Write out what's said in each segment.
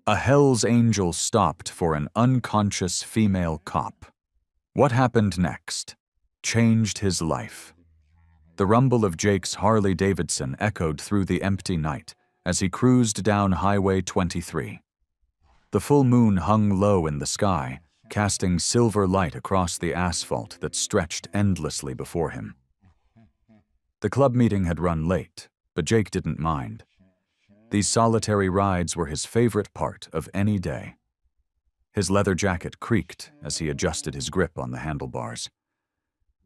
A Hell's Angel stopped for an unconscious female cop. What happened next changed his life. The rumble of Jake's Harley-Davidson echoed through the empty night as he cruised down Highway 23. The full moon hung low in the sky, casting silver light across the asphalt that stretched endlessly before him. The club meeting had run late, but Jake didn't mind. These solitary rides were his favorite part of any day. His leather jacket creaked as he adjusted his grip on the handlebars.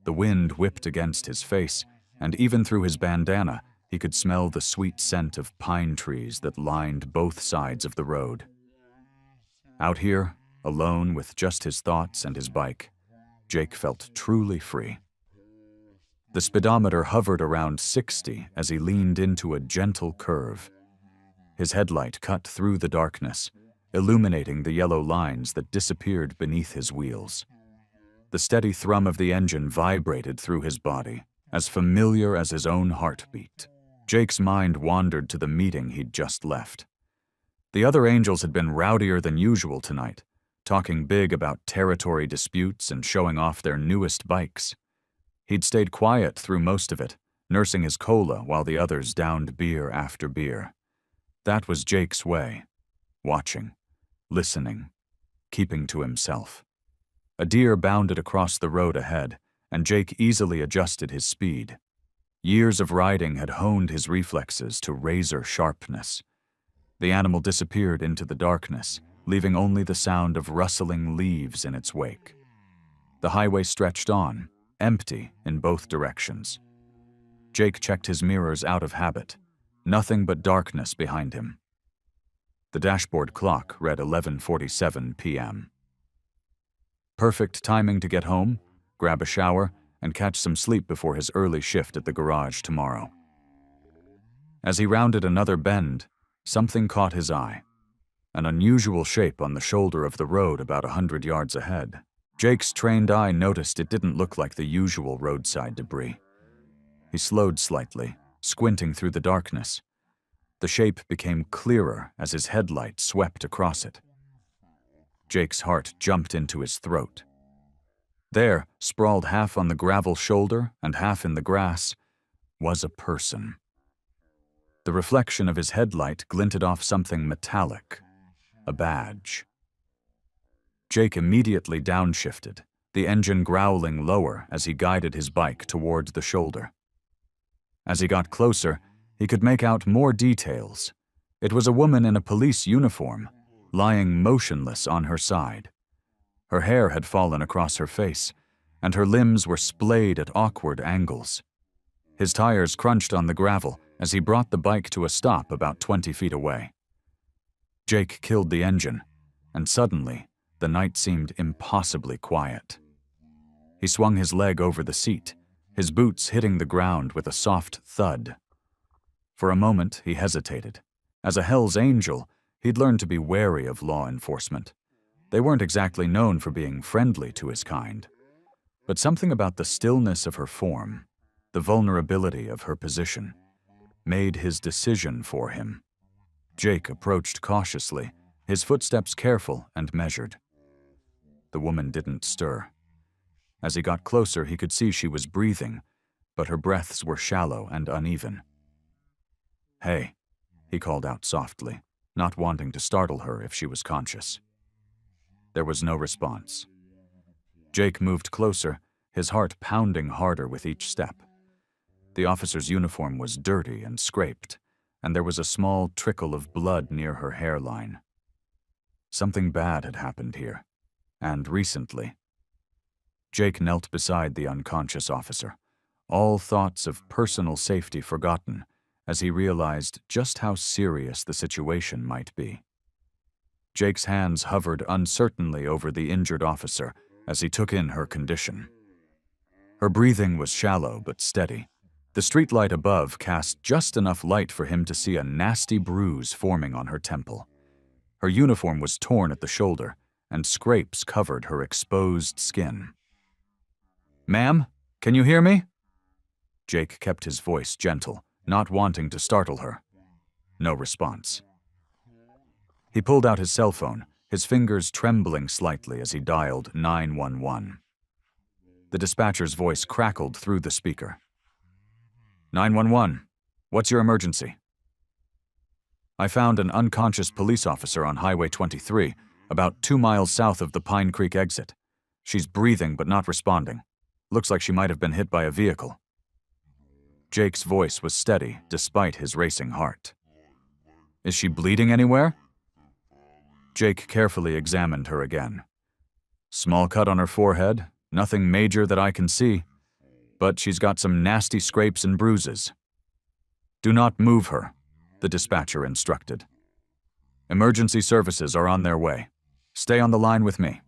The wind whipped against his face, and even through his bandana, he could smell the sweet scent of pine trees that lined both sides of the road. Out here, alone with just his thoughts and his bike, Jake felt truly free. The speedometer hovered around 60 as he leaned into a gentle curve. His headlight cut through the darkness, illuminating the yellow lines that disappeared beneath his wheels. The steady thrum of the engine vibrated through his body, as familiar as his own heartbeat. Jake's mind wandered to the meeting he'd just left. The other Angels had been rowdier than usual tonight, talking big about territory disputes and showing off their newest bikes. He'd stayed quiet through most of it, nursing his cola while the others downed beer after beer. That was Jake's way, watching, listening, keeping to himself. A deer bounded across the road ahead, and Jake easily adjusted his speed. Years of riding had honed his reflexes to razor sharpness. The animal disappeared into the darkness, leaving only the sound of rustling leaves in its wake. The highway stretched on, empty in both directions. Jake checked his mirrors out of habit. Nothing but darkness behind him. The dashboard clock read 11:47 p.m. Perfect timing to get home, grab a shower, and catch some sleep before his early shift at the garage tomorrow. As he rounded another bend, something caught his eye. An unusual shape on the shoulder of the road about 100 yards ahead. Jake's trained eye noticed it didn't look like the usual roadside debris. He slowed slightly, squinting through the darkness. The shape became clearer as his headlight swept across it. Jake's heart jumped into his throat. There, sprawled half on the gravel shoulder and half in the grass, was a person. The reflection of his headlight glinted off something metallic, a badge. Jake immediately downshifted, the engine growling lower as he guided his bike toward the shoulder. As he got closer, he could make out more details. It was a woman in a police uniform, lying motionless on her side. Her hair had fallen across her face, and her limbs were splayed at awkward angles. His tires crunched on the gravel as he brought the bike to a stop about 20 feet away. Jake killed the engine, and suddenly, the night seemed impossibly quiet. He swung his leg over the seat, his boots hitting the ground with a soft thud. For a moment, he hesitated. As a Hell's Angel, he'd learned to be wary of law enforcement. They weren't exactly known for being friendly to his kind. But something about the stillness of her form, the vulnerability of her position, made his decision for him. Jake approached cautiously, his footsteps careful and measured. The woman didn't stir. As he got closer, he could see she was breathing, but her breaths were shallow and uneven. "Hey," he called out softly, not wanting to startle her if she was conscious. There was no response. Jake moved closer, his heart pounding harder with each step. The officer's uniform was dirty and scraped, and there was a small trickle of blood near her hairline. Something bad had happened here, and recently. Jake knelt beside the unconscious officer, all thoughts of personal safety forgotten, as he realized just how serious the situation might be. Jake's hands hovered uncertainly over the injured officer as he took in her condition. Her breathing was shallow but steady. The streetlight above cast just enough light for him to see a nasty bruise forming on her temple. Her uniform was torn at the shoulder, and scrapes covered her exposed skin. "Ma'am, can you hear me?" Jake kept his voice gentle, not wanting to startle her. No response. He pulled out his cell phone, his fingers trembling slightly as he dialed 911. The dispatcher's voice crackled through the speaker. 911, what's your emergency? I found an unconscious police officer on Highway 23, about 2 miles south of the Pine Creek exit. She's breathing but not responding. Looks like she might have been hit by a vehicle. Jake's voice was steady despite his racing heart. Is she bleeding anywhere? Jake carefully examined her again. Small cut on her forehead, nothing major that I can see, but she's got some nasty scrapes and bruises. Do not move her, the dispatcher instructed. Emergency services are on their way. Stay on the line with me.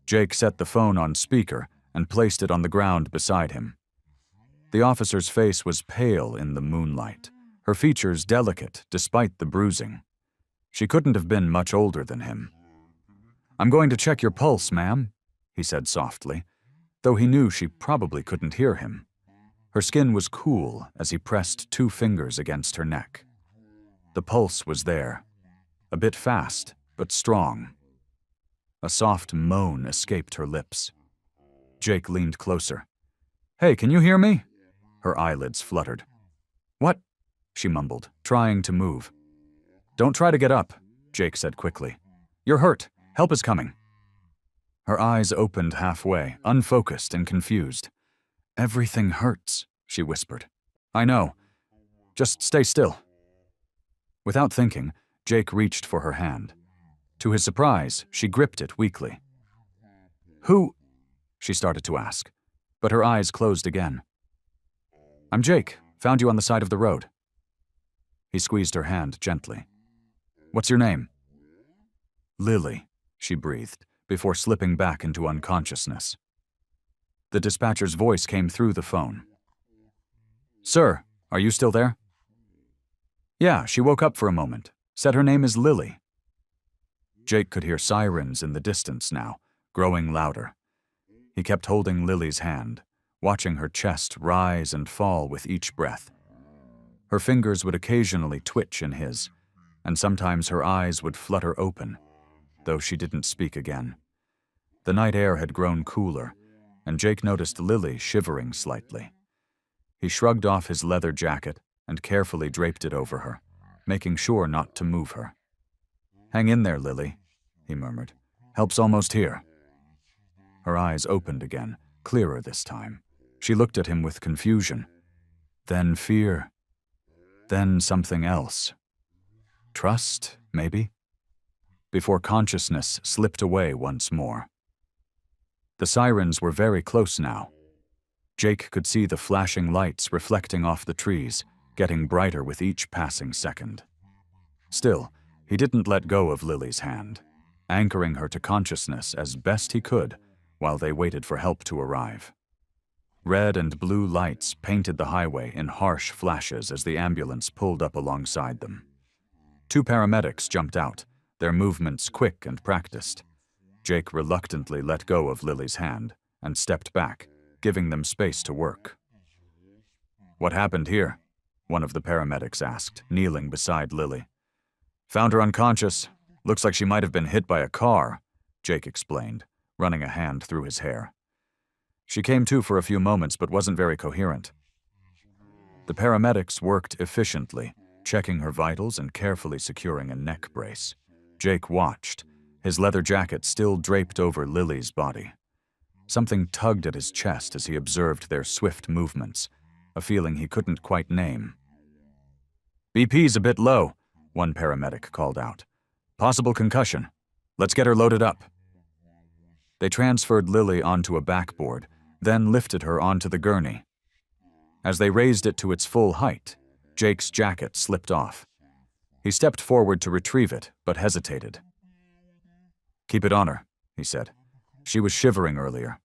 Jake set the phone on speaker and placed it on the ground beside him. The officer's face was pale in the moonlight, her features delicate despite the bruising. She couldn't have been much older than him. I'm going to check your pulse, ma'am, he said softly, though he knew she probably couldn't hear him. Her skin was cool as he pressed 2 fingers against her neck. The pulse was there, a bit fast, but strong. A soft moan escaped her lips. Jake leaned closer. Hey, can you hear me? Her eyelids fluttered. What? She mumbled, trying to move. Don't try to get up, Jake said quickly. You're hurt. Help is coming. Her eyes opened halfway, unfocused and confused. Everything hurts, she whispered. I know. Just stay still. Without thinking, Jake reached for her hand. To his surprise, she gripped it weakly. Who? She started to ask, but her eyes closed again. I'm Jake. Found you on the side of the road. He squeezed her hand gently. What's your name? Lily, she breathed, before slipping back into unconsciousness. The dispatcher's voice came through the phone. Sir, are you still there? Yeah, she woke up for a moment. Said her name is Lily. Jake could hear sirens in the distance now, growing louder. He kept holding Lily's hand, watching her chest rise and fall with each breath. Her fingers would occasionally twitch in his, and sometimes her eyes would flutter open, though she didn't speak again. The night air had grown cooler, and Jake noticed Lily shivering slightly. He shrugged off his leather jacket and carefully draped it over her, making sure not to move her. Hang in there, Lily, he murmured. Help's almost here. Her eyes opened again, clearer this time. She looked at him with confusion. Then fear. Then something else. Trust, maybe? Before consciousness slipped away once more. The sirens were very close now. Jake could see the flashing lights reflecting off the trees, getting brighter with each passing second. Still, he didn't let go of Lily's hand, anchoring her to consciousness as best he could while they waited for help to arrive. Red and blue lights painted the highway in harsh flashes as the ambulance pulled up alongside them. 2 paramedics jumped out, their movements quick and practiced. Jake reluctantly let go of Lily's hand and stepped back, giving them space to work. What happened here? One of the paramedics asked, kneeling beside Lily. Found her unconscious. Looks like she might have been hit by a car, Jake explained, running a hand through his hair. She came to for a few moments but wasn't very coherent. The paramedics worked efficiently, checking her vitals and carefully securing a neck brace. Jake watched, his leather jacket still draped over Lily's body. Something tugged at his chest as he observed their swift movements, a feeling he couldn't quite name. BP's a bit low, one paramedic called out. Possible concussion. Let's get her loaded up. They transferred Lily onto a backboard, then lifted her onto the gurney. As they raised it to its full height, Jake's jacket slipped off. He stepped forward to retrieve it, but hesitated. Keep it on her, he said. She was shivering earlier.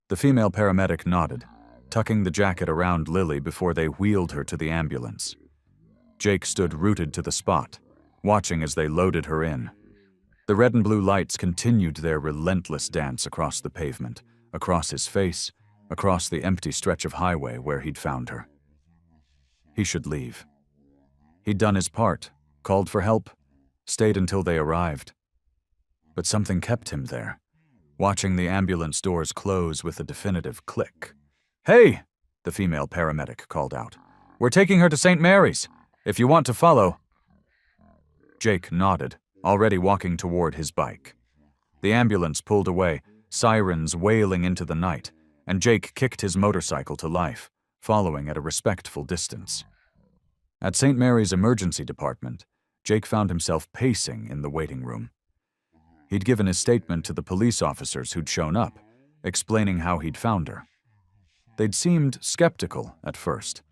The female paramedic nodded, tucking the jacket around Lily before they wheeled her to the ambulance. Jake stood rooted to the spot, watching as they loaded her in. The red and blue lights continued their relentless dance across the pavement, across his face, across the empty stretch of highway where he'd found her. He should leave. He'd done his part, called for help, stayed until they arrived. But something kept him there, watching the ambulance doors close with a definitive click. "Hey!" the female paramedic called out. "We're taking her to St. Mary's. If you want to follow." Jake nodded, already walking toward his bike. The ambulance pulled away, sirens wailing into the night, and Jake kicked his motorcycle to life, following at a respectful distance. At St. Mary's emergency department, Jake found himself pacing in the waiting room. He'd given his statement to the police officers who'd shown up, explaining how he'd found her. They'd seemed skeptical at first,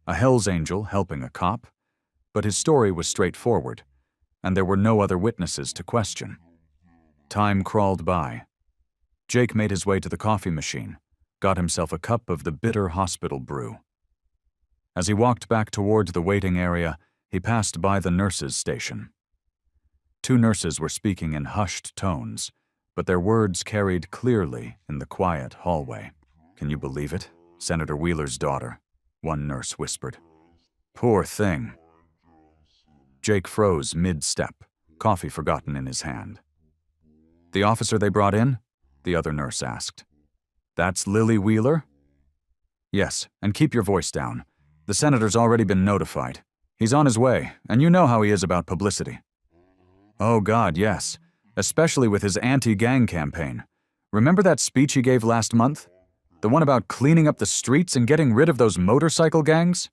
a Hell's Angel helping a cop, but his story was straightforward, and there were no other witnesses to question. Time crawled by. Jake made his way to the coffee machine, got himself a cup of the bitter hospital brew. As he walked back toward the waiting area, he passed by the nurses' station. 2 nurses were speaking in hushed tones, but their words carried clearly in the quiet hallway. "Can you believe it? Senator Wheeler's daughter," one nurse whispered. "Poor thing." Jake froze mid-step, coffee forgotten in his hand. "The officer they brought in?" the other nurse asked. "That's Lily Wheeler?" "Yes, and keep your voice down. The senator's already been notified. He's on his way, and you know how he is about publicity." "Oh God, yes. Especially with his anti-gang campaign. Remember that speech he gave last month? The one about cleaning up the streets and getting rid of those motorcycle gangs?"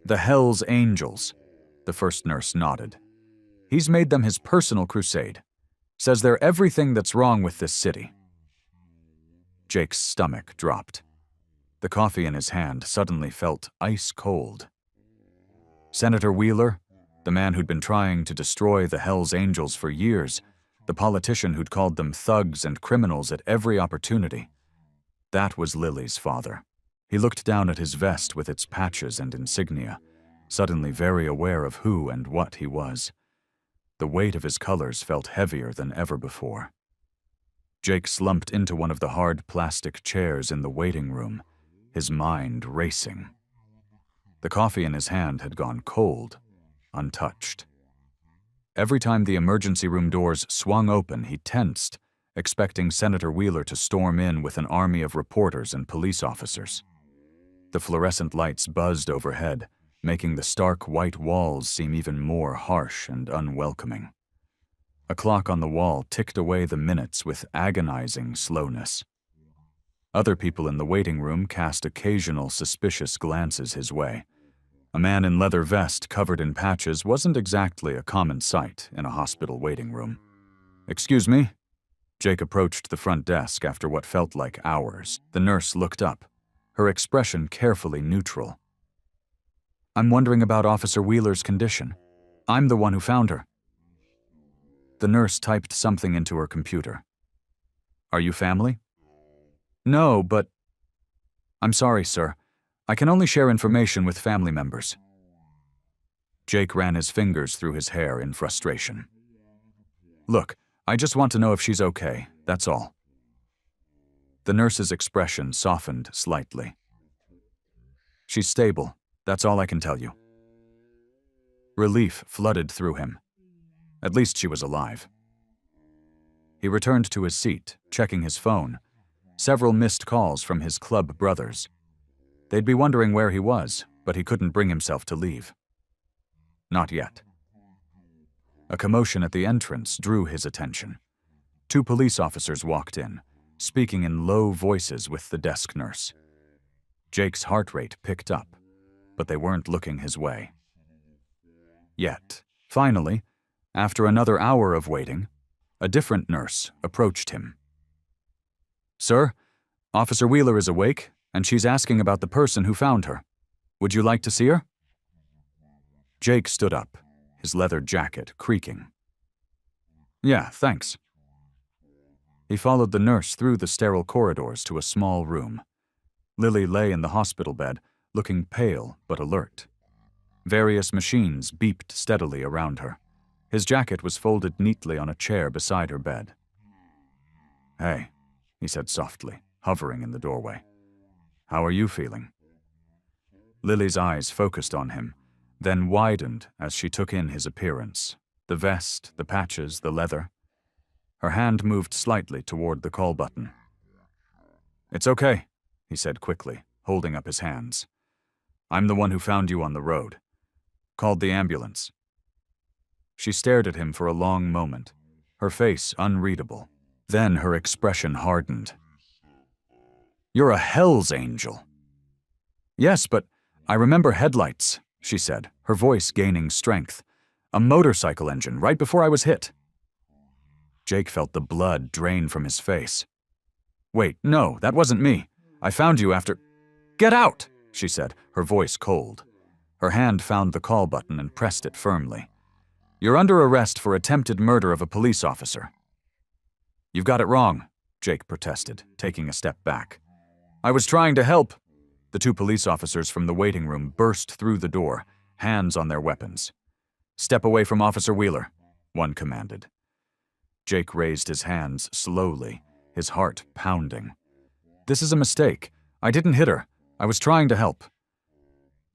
"The Hell's Angels," the first nurse nodded. "He's made them his personal crusade. Says they're everything that's wrong with this city." Jake's stomach dropped. The coffee in his hand suddenly felt ice cold. Senator Wheeler, the man who'd been trying to destroy the Hell's Angels for years, the politician who'd called them thugs and criminals at every opportunity. That was Lily's father. He looked down at his vest with its patches and insignia, suddenly very aware of who and what he was. The weight of his colors felt heavier than ever before. Jake slumped into one of the hard plastic chairs in the waiting room, his mind racing. The coffee in his hand had gone cold, untouched. Every time the emergency room doors swung open, he tensed, expecting Senator Wheeler to storm in with an army of reporters and police officers. The fluorescent lights buzzed overhead, making the stark white walls seem even more harsh and unwelcoming. A clock on the wall ticked away the minutes with agonizing slowness. Other people in the waiting room cast occasional suspicious glances his way. A man in leather vest covered in patches wasn't exactly a common sight in a hospital waiting room. "Excuse me?" Jake approached the front desk after what felt like hours. The nurse looked up, her expression carefully neutral. "I'm wondering about Officer Wheeler's condition. I'm the one who found her." The nurse typed something into her computer. "Are you family?" "No, but—" "I'm sorry, sir. I can only share information with family members." Jake ran his fingers through his hair in frustration. "Look, I just want to know if she's okay, that's all." The nurse's expression softened slightly. "She's stable. That's all I can tell you." Relief flooded through him. At least she was alive. He returned to his seat, checking his phone. Several missed calls from his club brothers. They'd be wondering where he was, but he couldn't bring himself to leave. Not yet. A commotion at the entrance drew his attention. 2 police officers walked in, speaking in low voices with the desk nurse. Jake's heart rate picked up, but they weren't looking his way. Yet, finally, after another hour of waiting, a different nurse approached him. "Sir, Officer Wheeler is awake, and she's asking about the person who found her. Would you like to see her?" Jake stood up, his leather jacket creaking. "Yeah, thanks." He followed the nurse through the sterile corridors to a small room. Lily lay in the hospital bed, looking pale but alert. Various machines beeped steadily around her. His jacket was folded neatly on a chair beside her bed. "Hey," he said softly, hovering in the doorway. "How are you feeling?" Lily's eyes focused on him, then widened as she took in his appearance. The vest, the patches, the leather. Her hand moved slightly toward the call button. "It's okay," he said quickly, holding up his hands. "I'm the one who found you on the road. Called the ambulance." She stared at him for a long moment, her face unreadable. Then her expression hardened. "You're a Hell's Angel." "Yes, but I remember headlights," she said, her voice gaining strength. "A motorcycle engine right before I was hit." Jake felt the blood drain from his face. "Wait, no, that wasn't me. I found you after—" "Get out!" she said, her voice cold. Her hand found the call button and pressed it firmly. "You're under arrest for attempted murder of a police officer." "You've got it wrong," Jake protested, taking a step back. "I was trying to help." The two police officers from the waiting room burst through the door, hands on their weapons. "Step away from Officer Wheeler," one commanded. Jake raised his hands slowly, his heart pounding. "This is a mistake. I didn't hit her. I was trying to help."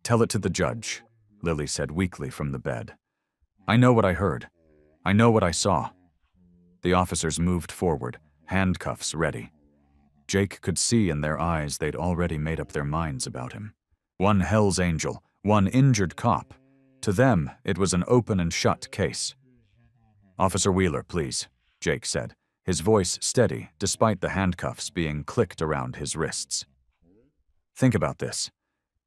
"Tell it to the judge," Lily said weakly from the bed. "I know what I heard. I know what I saw." The officers moved forward, handcuffs ready. Jake could see in their eyes they'd already made up their minds about him. One Hell's Angel, one injured cop. To them, it was an open and shut case. "Officer Wheeler, please," Jake said, his voice steady despite the handcuffs being clicked around his wrists. "Think about this.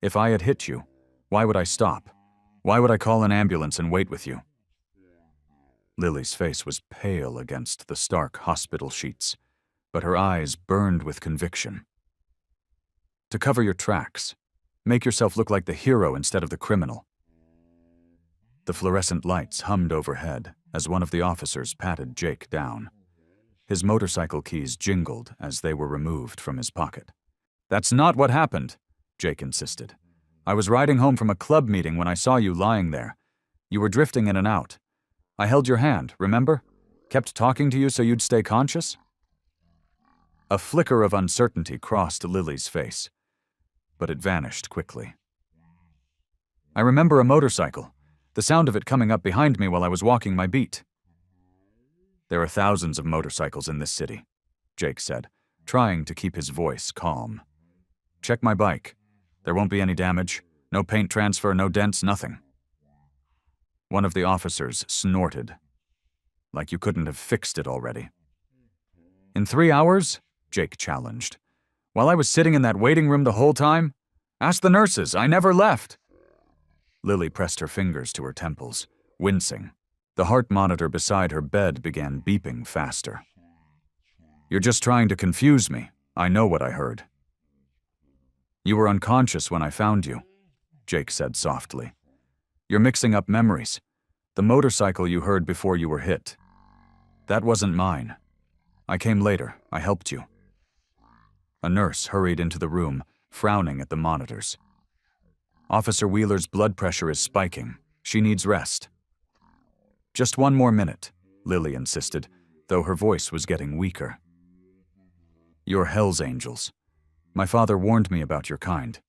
If I had hit you, why would I stop? Why would I call an ambulance and wait with you?" Lily's face was pale against the stark hospital sheets, but her eyes burned with conviction. "To cover your tracks. Make yourself look like the hero instead of the criminal." The fluorescent lights hummed overhead as one of the officers patted Jake down. His motorcycle keys jingled as they were removed from his pocket. "That's not what happened," Jake insisted. "I was riding home from a club meeting when I saw you lying there. You were drifting in and out. I held your hand, remember? Kept talking to you so you'd stay conscious?" A flicker of uncertainty crossed Lily's face, but it vanished quickly. "I remember a motorcycle, the sound of it coming up behind me while I was walking my beat." "There are thousands of motorcycles in this city," Jake said, trying to keep his voice calm. "Check my bike. There won't be any damage. No paint transfer, no dents, nothing." One of the officers snorted. "Like you couldn't have fixed it already." "In 3 hours?" Jake challenged. "While I was sitting in that waiting room the whole time? Ask the nurses, I never left." Lily pressed her fingers to her temples, wincing. The heart monitor beside her bed began beeping faster. "You're just trying to confuse me. I know what I heard." "You were unconscious when I found you," Jake said softly. "You're mixing up memories. The motorcycle you heard before you were hit. That wasn't mine. I came later. I helped you." A nurse hurried into the room, frowning at the monitors. "Officer Wheeler's blood pressure is spiking. She needs rest." "Just 1 more minute," Lily insisted, though her voice was getting weaker. "You're Hell's Angels. My father warned me about your kind.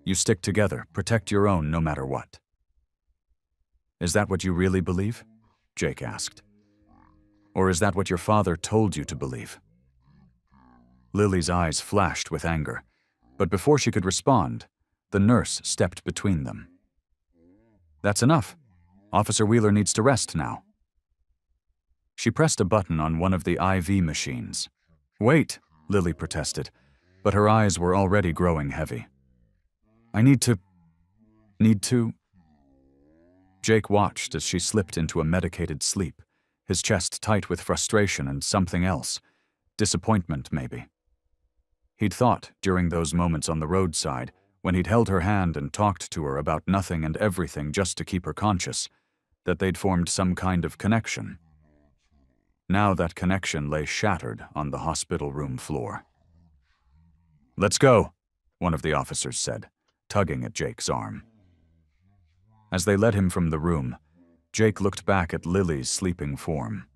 You stick together, protect your own no matter what." "Is that what you really believe?" Jake asked. "Or is that what your father told you to believe?" Lily's eyes flashed with anger, but before she could respond, the nurse stepped between them. "That's enough. Officer Wheeler needs to rest now." She pressed a button on one of the IV machines. "Wait," Lily protested, but her eyes were already growing heavy. "I need to... Jake watched as she slipped into a medicated sleep, his chest tight with frustration and something else. Disappointment, maybe. He'd thought, during those moments on the roadside, when he'd held her hand and talked to her about nothing and everything just to keep her conscious, that they'd formed some kind of connection. Now that connection lay shattered on the hospital room floor. "Let's go," one of the officers said, tugging at Jake's arm. As they led him from the room, Jake looked back at Lily's sleeping form.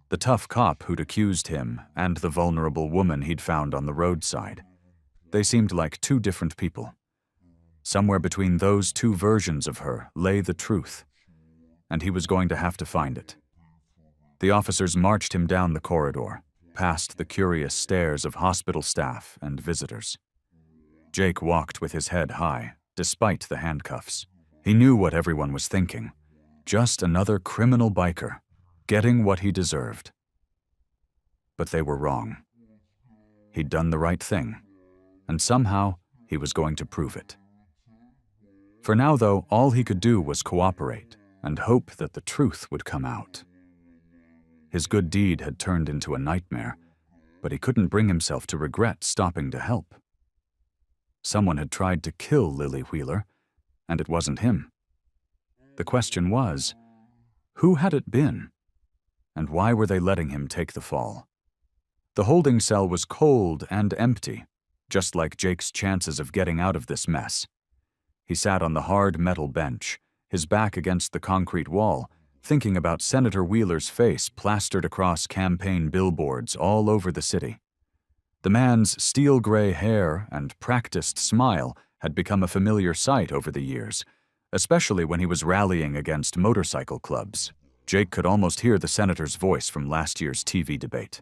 The tough cop who'd accused him and the vulnerable woman he'd found on the roadside. They seemed like 2 different people. Somewhere between those 2 versions of her lay the truth. and he was going to have to find it. The officers marched him down the corridor, past the curious stares of hospital staff and visitors. Jake walked with his head high, despite the handcuffs. He knew what everyone was thinking. Just another criminal biker, getting what he deserved. But they were wrong. He'd done the right thing, and somehow he was going to prove it. For now, though, all he could do was cooperate and hope that the truth would come out. His good deed had turned into a nightmare, but he couldn't bring himself to regret stopping to help. Someone had tried to kill Lily Wheeler, and it wasn't him. The question was, who had it been? And why were they letting him take the fall? The holding cell was cold and empty, just like Jake's chances of getting out of this mess. He sat on the hard metal bench, his back against the concrete wall, thinking about Senator Wheeler's face plastered across campaign billboards all over the city. The man's steel gray hair and practiced smile had become a familiar sight over the years, especially when he was rallying against motorcycle clubs. Jake could almost hear the senator's voice from last year's TV debate.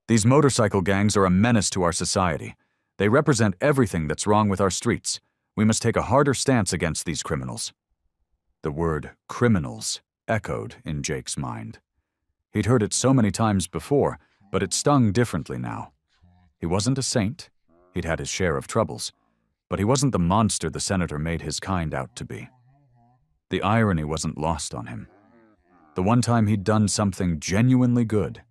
These motorcycle gangs are a menace to our society. They represent everything that's wrong with our streets. We must take a harder stance against these criminals. The word criminals echoed in Jake's mind. He'd heard it so many times before, but it stung differently now. He wasn't a saint. He'd had his share of troubles, but he wasn't the monster the senator made his kind out to be. The irony wasn't lost on him. The one time he'd done something genuinely good,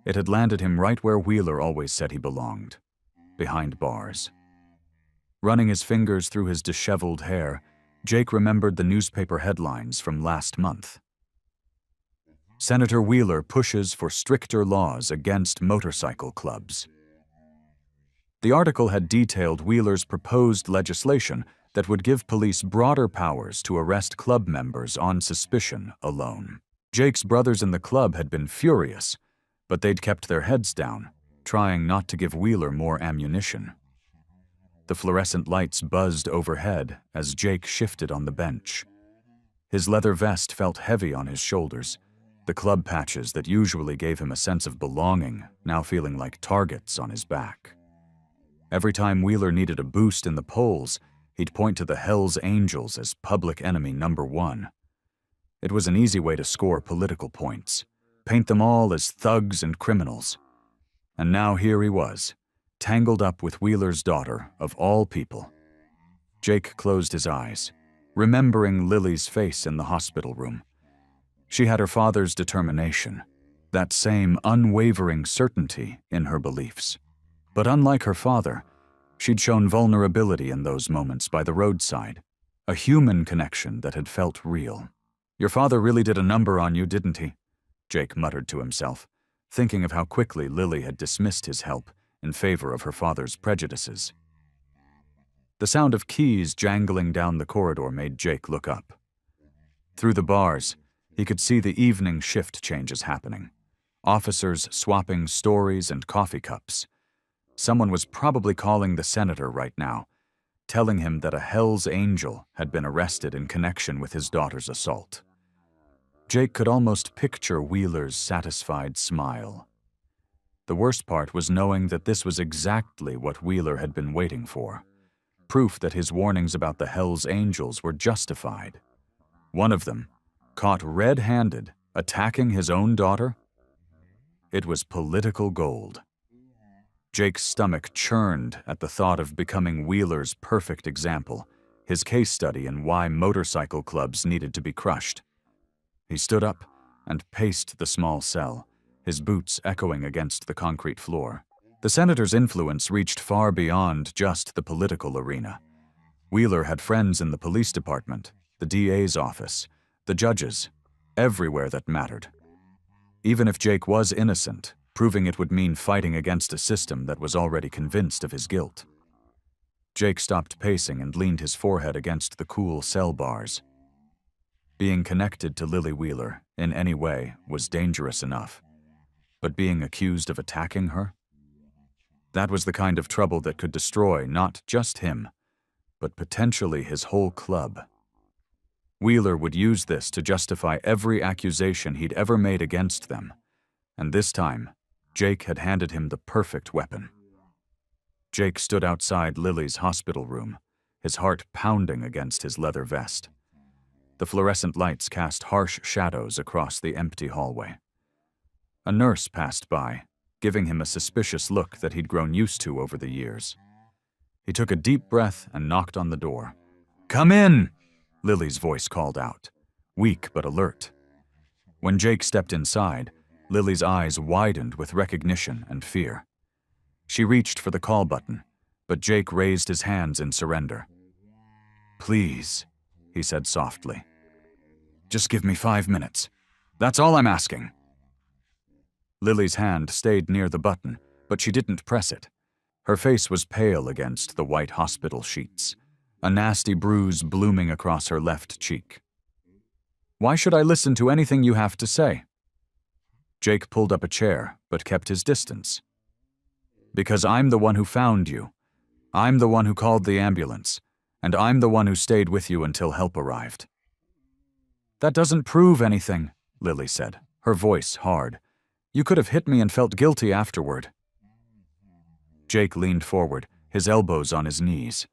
it had landed him right where Wheeler always said he belonged, behind bars. Running his fingers through his disheveled hair, Jake remembered the newspaper headlines from last month. Senator Wheeler pushes for stricter laws against motorcycle clubs. The article had detailed Wheeler's proposed legislation that would give police broader powers to arrest club members on suspicion alone. Jake's brothers in the club had been furious, but they'd kept their heads down, trying not to give Wheeler more ammunition. The fluorescent lights buzzed overhead as Jake shifted on the bench. His leather vest felt heavy on his shoulders, the club patches that usually gave him a sense of belonging now feeling like targets on his back. Every time Wheeler needed a boost in the polls, he'd point to the Hells Angels as public enemy number one. It was an easy way to score political points, paint them all as thugs and criminals. And now here he was, tangled up with Wheeler's daughter, of all people. Jake closed his eyes, remembering Lily's face in the hospital room. She had her father's determination, that same unwavering certainty in her beliefs. But unlike her father, she'd shown vulnerability in those moments by the roadside, a human connection that had felt real. "Your father really did a number on you, didn't he?" Jake muttered to himself, thinking of how quickly Lily had dismissed his help in favor of her father's prejudices. The sound of keys jangling down the corridor made Jake look up. Through the bars, he could see the evening shift changes happening. Officers swapping stories and coffee cups. Someone was probably calling the senator right now, telling him that a Hell's Angel had been arrested in connection with his daughter's assault. Jake could almost picture Wheeler's satisfied smile. The worst part was knowing that this was exactly what Wheeler had been waiting for. Proof that his warnings about the Hells Angels were justified. One of them, caught red-handed, attacking his own daughter? It was political gold. Jake's stomach churned at the thought of becoming Wheeler's perfect example, his case study in why motorcycle clubs needed to be crushed. He stood up and paced the small cell, his boots echoing against the concrete floor. The senator's influence reached far beyond just the political arena. Wheeler had friends in the police department, the DA's office, the judges, everywhere that mattered. Even if Jake was innocent, proving it would mean fighting against a system that was already convinced of his guilt. Jake stopped pacing and leaned his forehead against the cool cell bars. Being connected to Lily Wheeler in any way was dangerous enough, but being accused of attacking her? That was the kind of trouble that could destroy not just him, but potentially his whole club. Wheeler would use this to justify every accusation he'd ever made against them, and this time, Jake had handed him the perfect weapon. Jake stood outside Lily's hospital room, his heart pounding against his leather vest. The fluorescent lights cast harsh shadows across the empty hallway. A nurse passed by, giving him a suspicious look that he'd grown used to over the years. He took a deep breath and knocked on the door. "Come in!" Lily's voice called out, weak but alert. When Jake stepped inside, Lily's eyes widened with recognition and fear. She reached for the call button, but Jake raised his hands in surrender. "Please," he said softly. "Just give me 5 minutes. That's all I'm asking." Lily's hand stayed near the button, but she didn't press it. Her face was pale against the white hospital sheets, a nasty bruise blooming across her left cheek. "Why should I listen to anything you have to say?" Jake pulled up a chair, but kept his distance. "Because I'm the one who found you. I'm the one who called the ambulance, and I'm the one who stayed with you until help arrived." "That doesn't prove anything," Lily said, her voice hard. "You could have hit me and felt guilty afterward." Jake leaned forward, his elbows on his knees.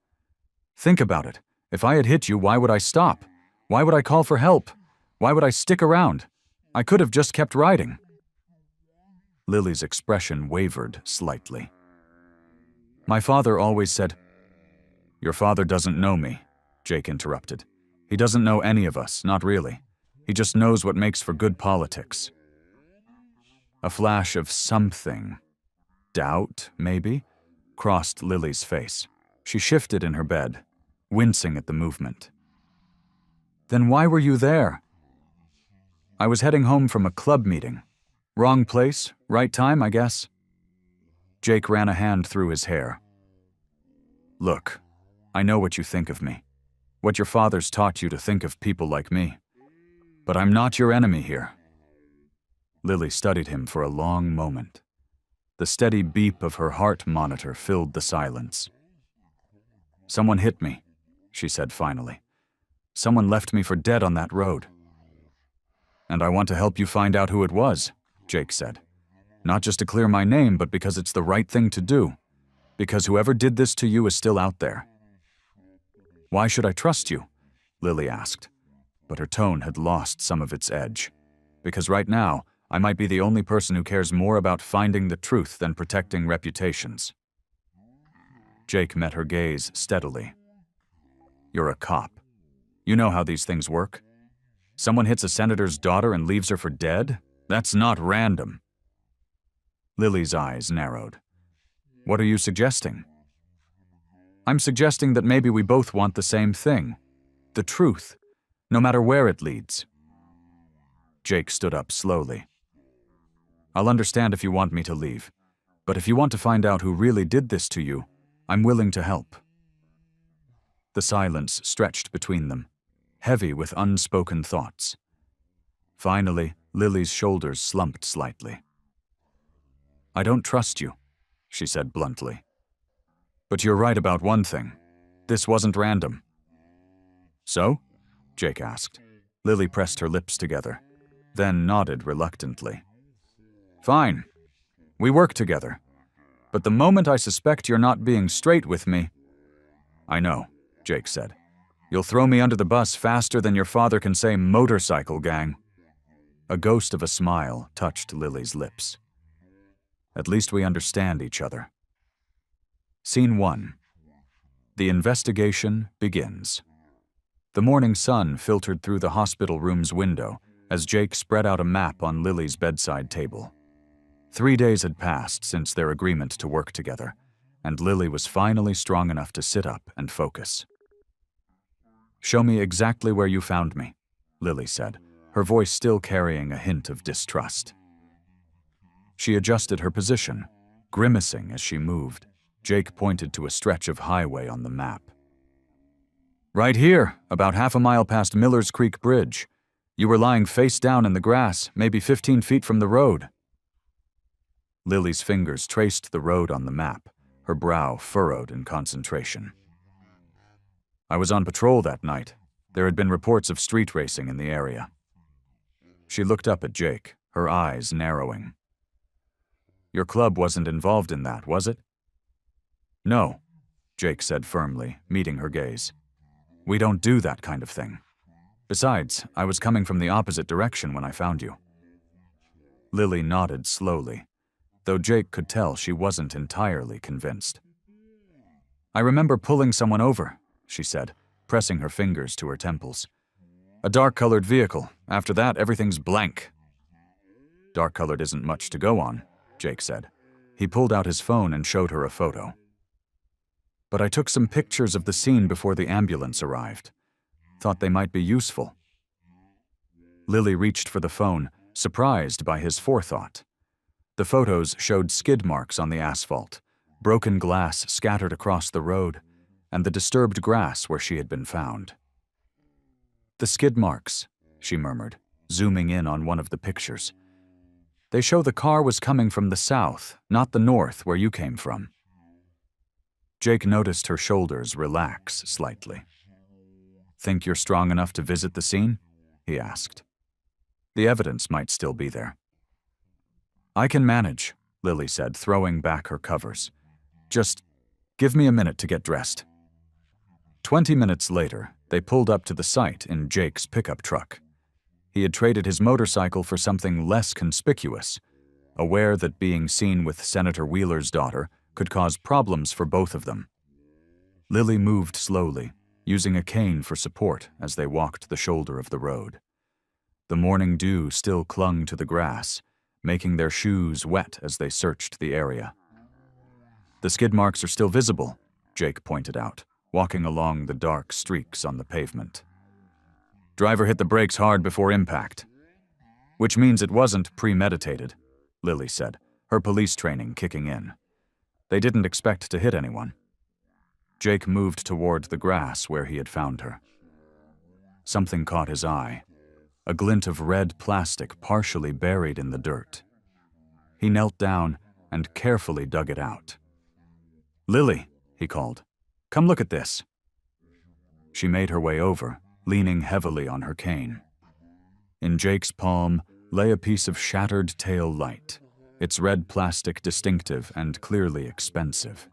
"Think about it. If I had hit you, why would I stop? Why would I call for help? Why would I stick around? I could have just kept riding." Lily's expression wavered slightly. "My father always said—" "Your father doesn't know me," Jake interrupted. "He doesn't know any of us, not really. He just knows what makes for good politics." A flash of something, doubt, maybe, crossed Lily's face. She shifted in her bed, wincing at the movement. "Then why were you there?" "I was heading home from a club meeting. Wrong place, right time, I guess." Jake ran a hand through his hair. "Look, I know what you think of me, what your father's taught you to think of people like me. But I'm not your enemy here." Lily studied him for a long moment. The steady beep of her heart monitor filled the silence. "Someone hit me," she said finally. "Someone left me for dead on that road." "And I want to help you find out who it was," Jake said. "Not just to clear my name, but because it's the right thing to do. Because whoever did this to you is still out there." "Why should I trust you?" Lily asked, but her tone had lost some of its edge. "Because right now, I might be the only person who cares more about finding the truth than protecting reputations." Jake met her gaze steadily. "You're a cop. You know how these things work. Someone hits a senator's daughter and leaves her for dead? That's not random." Lily's eyes narrowed. "What are you suggesting?" "I'm suggesting that maybe we both want the same thing. The truth, no matter where it leads." Jake stood up slowly. "I'll understand if you want me to leave, but if you want to find out who really did this to you, I'm willing to help." The silence stretched between them, heavy with unspoken thoughts. Finally, Lily's shoulders slumped slightly. "I don't trust you," she said bluntly. "But you're right about one thing. This wasn't random." "So?" Jake asked. Lily pressed her lips together, then nodded reluctantly. "Fine. We work together. But the moment I suspect you're not being straight with me—" "I know," Jake said. "You'll throw me under the bus faster than your father can say motorcycle gang." A ghost of a smile touched Lily's lips. "At least we understand each other." Scene 1. The investigation begins. The morning sun filtered through the hospital room's window as Jake spread out a map on Lily's bedside table. 3 days had passed since their agreement to work together, and Lily was finally strong enough to sit up and focus. "Show me exactly where you found me," Lily said, her voice still carrying a hint of distrust. She adjusted her position, grimacing as she moved. Jake pointed to a stretch of highway on the map. "Right here, about half a mile past Miller's Creek Bridge. You were lying face down in the grass, maybe 15 feet from the road." Lily's fingers traced the road on the map, her brow furrowed in concentration. "I was on patrol that night," There had been reports of street racing in the area. She looked up at Jake, her eyes narrowing. Your club wasn't involved in that, was it? No, Jake said firmly, meeting her gaze. We don't do that kind of thing. Besides, I was coming from the opposite direction when I found you. Lily nodded slowly, though Jake could tell she wasn't entirely convinced. I remember pulling someone over, she said, pressing her fingers to her temples. A dark-colored vehicle. After that, everything's blank. Dark-colored isn't much to go on, Jake said. He pulled out his phone and showed her a photo. But I took some pictures of the scene before the ambulance arrived. Thought they might be useful. Lily reached for the phone, surprised by his forethought. The photos showed skid marks on the asphalt, broken glass scattered across the road, and the disturbed grass where she had been found. The skid marks, she murmured, zooming in on one of the pictures. They show the car was coming from the south, not the north where you came from. Jake noticed her shoulders relax slightly. Think you're strong enough to visit the scene? He asked. The evidence might still be there. I can manage, Lily said, throwing back her covers. Just give me a minute to get dressed. 20 minutes later, they pulled up to the site in Jake's pickup truck. He had traded his motorcycle for something less conspicuous, aware that being seen with Senator Wheeler's daughter could cause problems for both of them. Lily moved slowly, using a cane for support as they walked the shoulder of the road. The morning dew still clung to the grass, making their shoes wet as they searched the area. The skid marks are still visible, Jake pointed out, walking along the dark streaks on the pavement. Driver hit the brakes hard before impact. Which means it wasn't premeditated, Lily said, her police training kicking in. They didn't expect to hit anyone. Jake moved toward the grass where he had found her. Something caught his eye, a glint of red plastic partially buried in the dirt. He knelt down and carefully dug it out. Lily, he called, come look at this. She made her way over, leaning heavily on her cane. In Jake's palm lay a piece of shattered tail light, its red plastic distinctive and clearly expensive.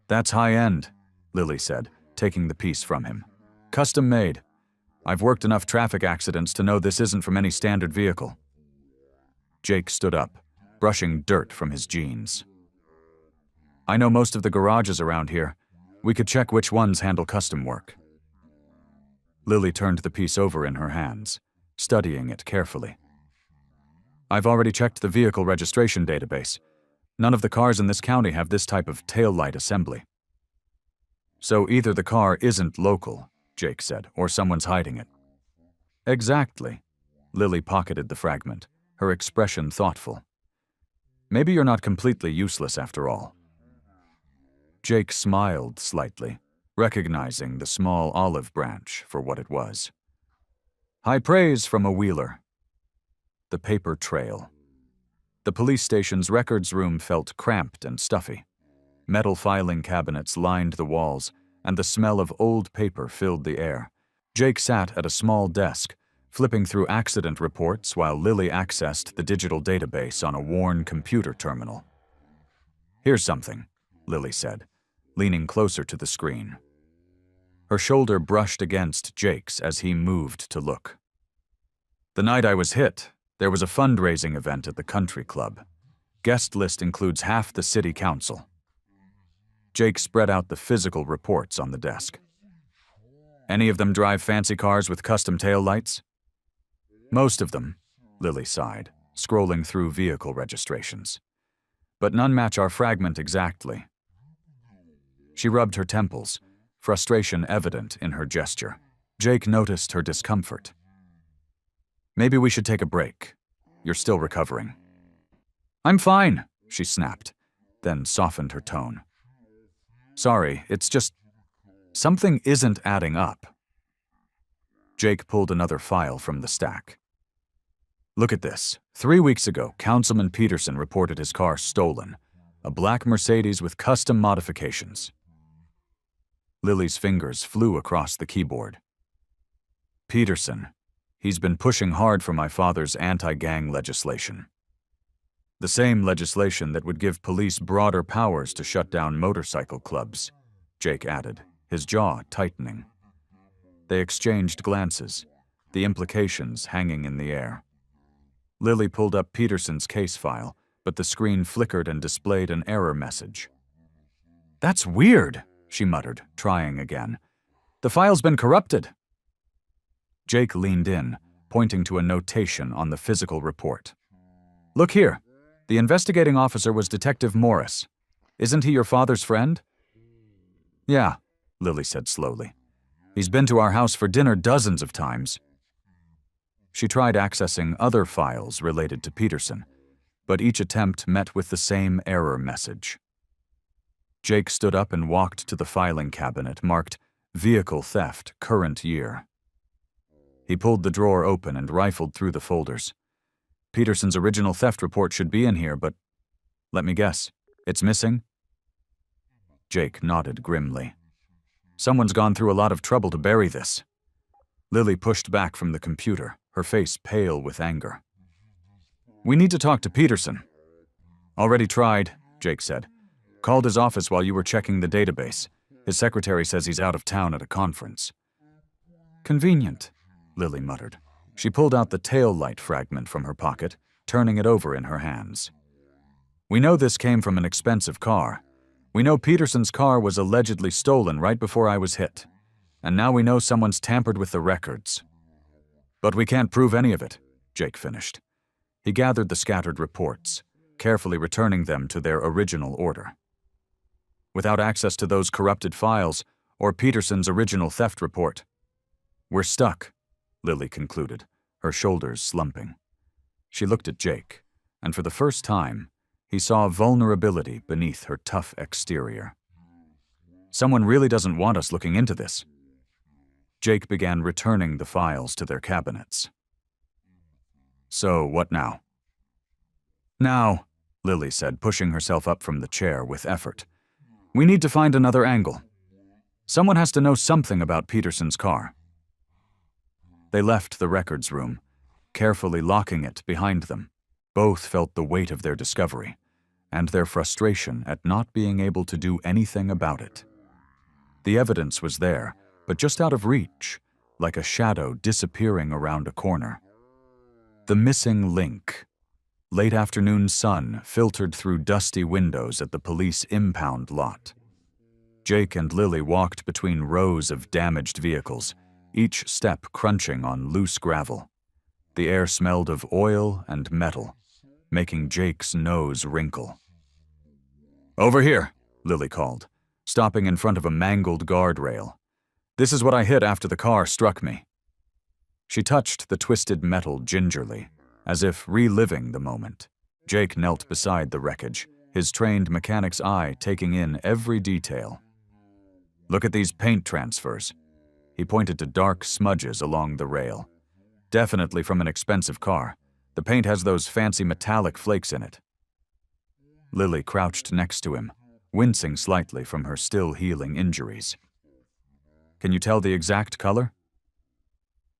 That's high-end, Lily said, taking the piece from him. Custom made. I've worked enough traffic accidents to know this isn't from any standard vehicle. Jake stood up, brushing dirt from his jeans. I know most of the garages around here. We could check which ones handle custom work. Lily turned the piece over in her hands, studying it carefully. I've already checked the vehicle registration database. None of the cars in this county have this type of taillight assembly. So either the car isn't local, Jake said, or someone's hiding it. Exactly. Lily pocketed the fragment, her expression thoughtful. Maybe you're not completely useless after all. Jake smiled slightly, recognizing the small olive branch for what it was. High praise from a Wheeler. The paper trail. The police station's records room felt cramped and stuffy. Metal filing cabinets lined the walls, and the smell of old paper filled the air. Jake sat at a small desk, flipping through accident reports while Lily accessed the digital database on a worn computer terminal. Here's something, Lily said, leaning closer to the screen. Her shoulder brushed against Jake's as he moved to look. The night I was hit, there was a fundraising event at the country club. Guest list includes half the city council. Jake spread out the physical reports on the desk. Any of them drive fancy cars with custom taillights? Most of them, Lily sighed, scrolling through vehicle registrations. But none match our fragment exactly. She rubbed her temples, frustration evident in her gesture. Jake noticed her discomfort. Maybe we should take a break. You're still recovering. I'm fine, she snapped, then softened her tone. Sorry, it's just something isn't adding up. Jake pulled another file from the stack. Look at this. 3 weeks ago, Councilman Peterson reported his car stolen, a black Mercedes with custom modifications. Lily's fingers flew across the keyboard. Peterson. He's been pushing hard for my father's anti-gang legislation. The same legislation that would give police broader powers to shut down motorcycle clubs, Jake added, his jaw tightening. They exchanged glances, the implications hanging in the air. Lily pulled up Peterson's case file, but the screen flickered and displayed an error message. "That's weird," she muttered, trying again. "The file's been corrupted." Jake leaned in, pointing to a notation on the physical report. "Look here. The investigating officer was Detective Morris. Isn't he your father's friend?" "Yeah," Lily said slowly. "He's been to our house for dinner dozens of times." She tried accessing other files related to Peterson, but each attempt met with the same error message. Jake stood up and walked to the filing cabinet marked Vehicle Theft, Current Year. He pulled the drawer open and rifled through the folders. Peterson's original theft report should be in here, but let me guess, it's missing? Jake nodded grimly. Someone's gone through a lot of trouble to bury this. Lily pushed back from the computer, her face pale with anger. "We need to talk to Peterson." "Already tried," Jake said. "Called his office while you were checking the database. His secretary says he's out of town at a conference." "Convenient," Lily muttered. She pulled out the tail light fragment from her pocket, turning it over in her hands. "We know this came from an expensive car. We know Peterson's car was allegedly stolen right before I was hit. And now we know someone's tampered with the records." "But we can't prove any of it," Jake finished. He gathered the scattered reports, carefully returning them to their original order. "Without access to those corrupted files, or Peterson's original theft report, we're stuck," Lily concluded, her shoulders slumping. She looked at Jake, and for the first time, he saw vulnerability beneath her tough exterior. "Someone really doesn't want us looking into this." Jake began returning the files to their cabinets. "So, what now?" "Now," Lily said, pushing herself up from the chair with effort, "we need to find another angle. Someone has to know something about Peterson's car." They left the records room, carefully locking it behind them. Both felt the weight of their discovery, and their frustration at not being able to do anything about it. The evidence was there, but just out of reach, like a shadow disappearing around a corner. The missing link. Late afternoon sun filtered through dusty windows at the police impound lot. Jake and Lily walked between rows of damaged vehicles, each step crunching on loose gravel. The air smelled of oil and metal, making Jake's nose wrinkle. "Over here," Lily called, stopping in front of a mangled guardrail. "This is what I hit after the car struck me." She touched the twisted metal gingerly, as if reliving the moment. Jake knelt beside the wreckage, his trained mechanic's eye taking in every detail. "Look at these paint transfers." He pointed to dark smudges along the rail. "Definitely from an expensive car. The paint has those fancy metallic flakes in it." Lily crouched next to him, wincing slightly from her still healing injuries. "Can you tell the exact color?"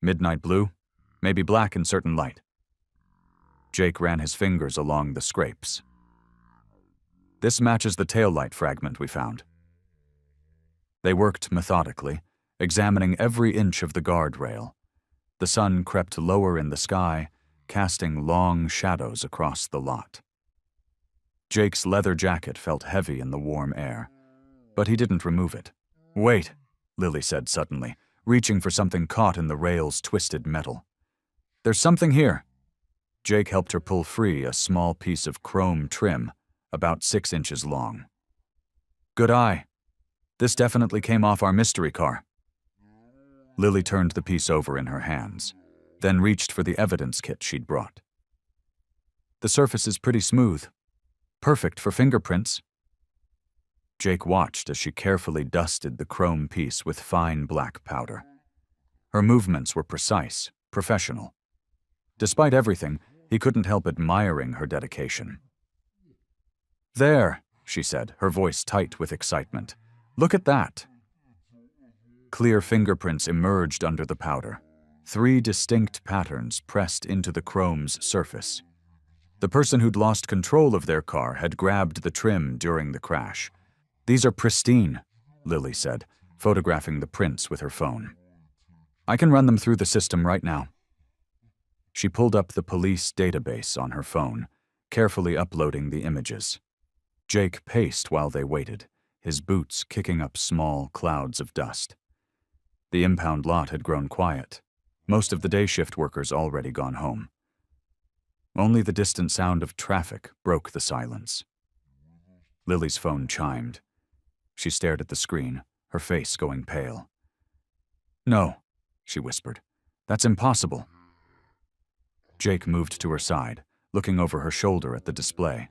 "Midnight blue, maybe black in certain light." Jake ran his fingers along the scrapes. "This matches the taillight fragment we found." They worked methodically, examining every inch of the guardrail. The sun crept lower in the sky, casting long shadows across the lot. Jake's leather jacket felt heavy in the warm air, but he didn't remove it. "Wait," Lily said suddenly, reaching for something caught in the rail's twisted metal. "There's something here." Jake helped her pull free a small piece of chrome trim, about 6 inches long. "Good eye. This definitely came off our mystery car." Lily turned the piece over in her hands, then reached for the evidence kit she'd brought. "The surface is pretty smooth. Perfect for fingerprints." Jake watched as she carefully dusted the chrome piece with fine black powder. Her movements were precise, professional. Despite everything, he couldn't help admiring her dedication. "There," she said, her voice tight with excitement. "Look at that." Clear fingerprints emerged under the powder, 3 distinct patterns pressed into the chrome's surface. The person who'd lost control of their car had grabbed the trim during the crash. "These are pristine," Lily said, photographing the prints with her phone. "I can run them through the system right now." She pulled up the police database on her phone, carefully uploading the images. Jake paced while they waited, his boots kicking up small clouds of dust. The impound lot had grown quiet. Most of the day shift workers already gone home. Only the distant sound of traffic broke the silence. Lily's phone chimed. She stared at the screen, her face going pale. "No," she whispered. "That's impossible." Jake moved to her side, looking over her shoulder at the display.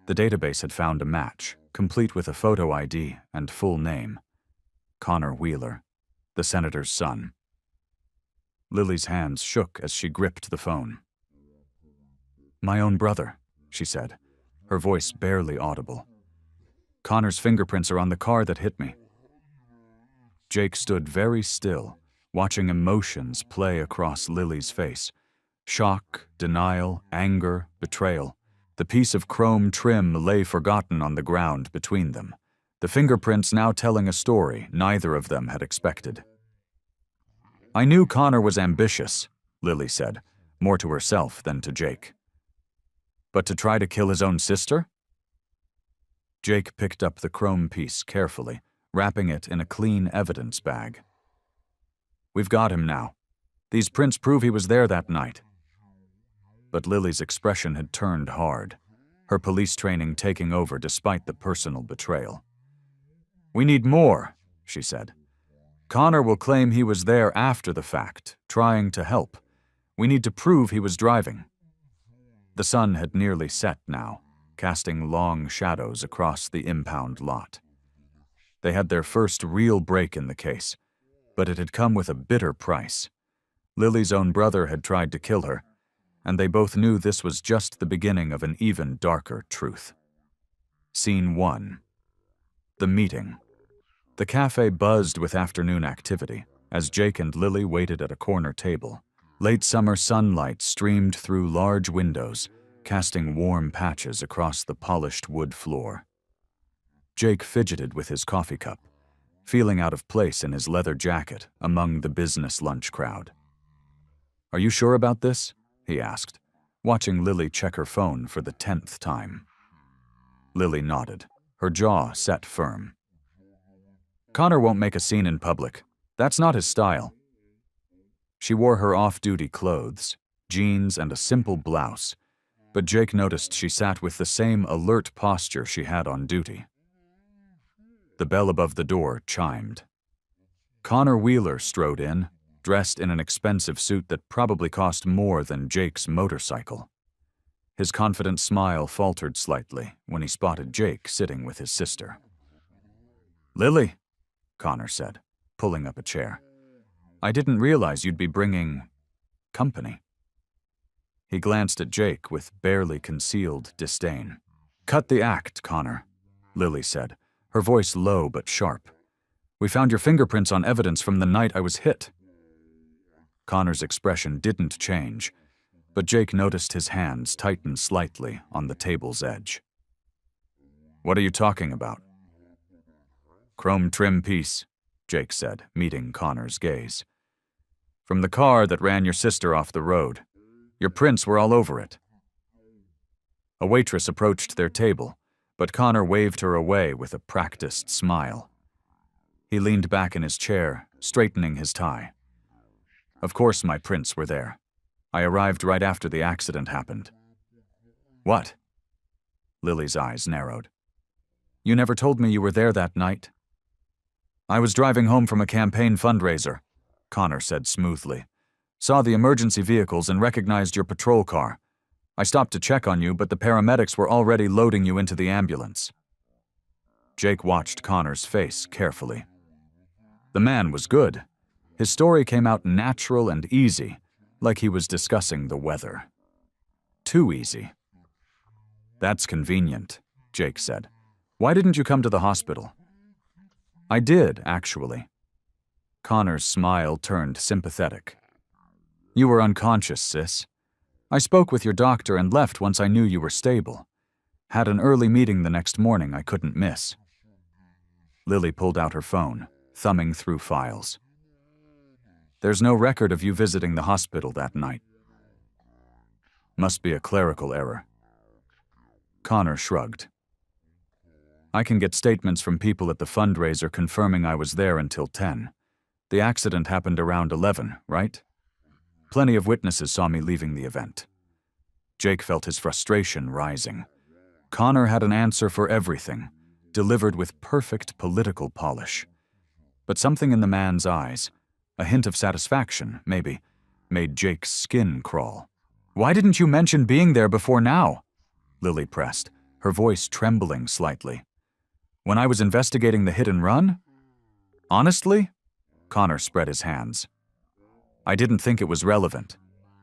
The database had found a match, complete with a photo ID and full name. Connor Wheeler, the senator's son. Lily's hands shook as she gripped the phone. "My own brother," she said, her voice barely audible. "Connor's fingerprints are on the car that hit me." Jake stood very still, watching emotions play across Lily's face. Shock, denial, anger, betrayal. The piece of chrome trim lay forgotten on the ground between them, the fingerprints now telling a story neither of them had expected. "I knew Connor was ambitious," Lily said, more to herself than to Jake. "But to try to kill his own sister?" Jake picked up the chrome piece carefully, wrapping it in a clean evidence bag. "We've got him now. These prints prove he was there that night." But Lily's expression had turned hard, her police training taking over despite the personal betrayal. "We need more," she said. "Connor will claim he was there after the fact, trying to help. We need to prove he was driving." The sun had nearly set now, casting long shadows across the impound lot. They had their first real break in the case, but it had come with a bitter price. Lily's own brother had tried to kill her, and they both knew this was just the beginning of an even darker truth. Scene 1. The meeting. The cafe buzzed with afternoon activity as Jake and Lily waited at a corner table. Late summer sunlight streamed through large windows, casting warm patches across the polished wood floor. Jake fidgeted with his coffee cup, feeling out of place in his leather jacket among the business lunch crowd. "Are you sure about this?" he asked, watching Lily check her phone for the 10th time. Lily nodded, her jaw set firm. "Connor won't make a scene in public. That's not his style." She wore her off-duty clothes, jeans and a simple blouse, but Jake noticed she sat with the same alert posture she had on duty. The bell above the door chimed. Connor Wheeler strode in, dressed in an expensive suit that probably cost more than Jake's motorcycle. His confident smile faltered slightly when he spotted Jake sitting with his sister. "Lily," Connor said, pulling up a chair. "I didn't realize you'd be bringing company." He glanced at Jake with barely concealed disdain. "Cut the act, Connor," Lily said, her voice low but sharp. "We found your fingerprints on evidence from the night I was hit." Connor's expression didn't change, but Jake noticed his hands tighten slightly on the table's edge. "What are you talking about?" "Chrome trim piece," Jake said, meeting Connor's gaze. "From the car that ran your sister off the road. Your prints were all over it." A waitress approached their table, but Connor waved her away with a practiced smile. He leaned back in his chair, straightening his tie. "Of course my prints were there. I arrived right after the accident happened." "What?" Lily's eyes narrowed. "You never told me you were there that night." "I was driving home from a campaign fundraiser," Connor said smoothly. "Saw the emergency vehicles and recognized your patrol car. I stopped to check on you, but the paramedics were already loading you into the ambulance." Jake watched Connor's face carefully. The man was good. His story came out natural and easy, like he was discussing the weather. Too easy. "That's convenient," Jake said. "Why didn't you come to the hospital?" "I did, actually." Connor's smile turned sympathetic. You were unconscious, sis. I spoke with your doctor and left once I knew you were stable. Had an early meeting the next morning I couldn't miss. Lily pulled out her phone, thumbing through files. There's no record of you visiting the hospital that night. Must be a clerical error. Connor shrugged. I can get statements from people at the fundraiser confirming I was there until 10. The accident happened around 11, right? Plenty of witnesses saw me leaving the event. Jake felt his frustration rising. Connor had an answer for everything, delivered with perfect political polish. But something in the man's eyes, a hint of satisfaction, maybe, made Jake's skin crawl. Why didn't you mention being there before now? Lily pressed, her voice trembling slightly. When I was investigating the hit and run? Honestly? Connor spread his hands. I didn't think it was relevant.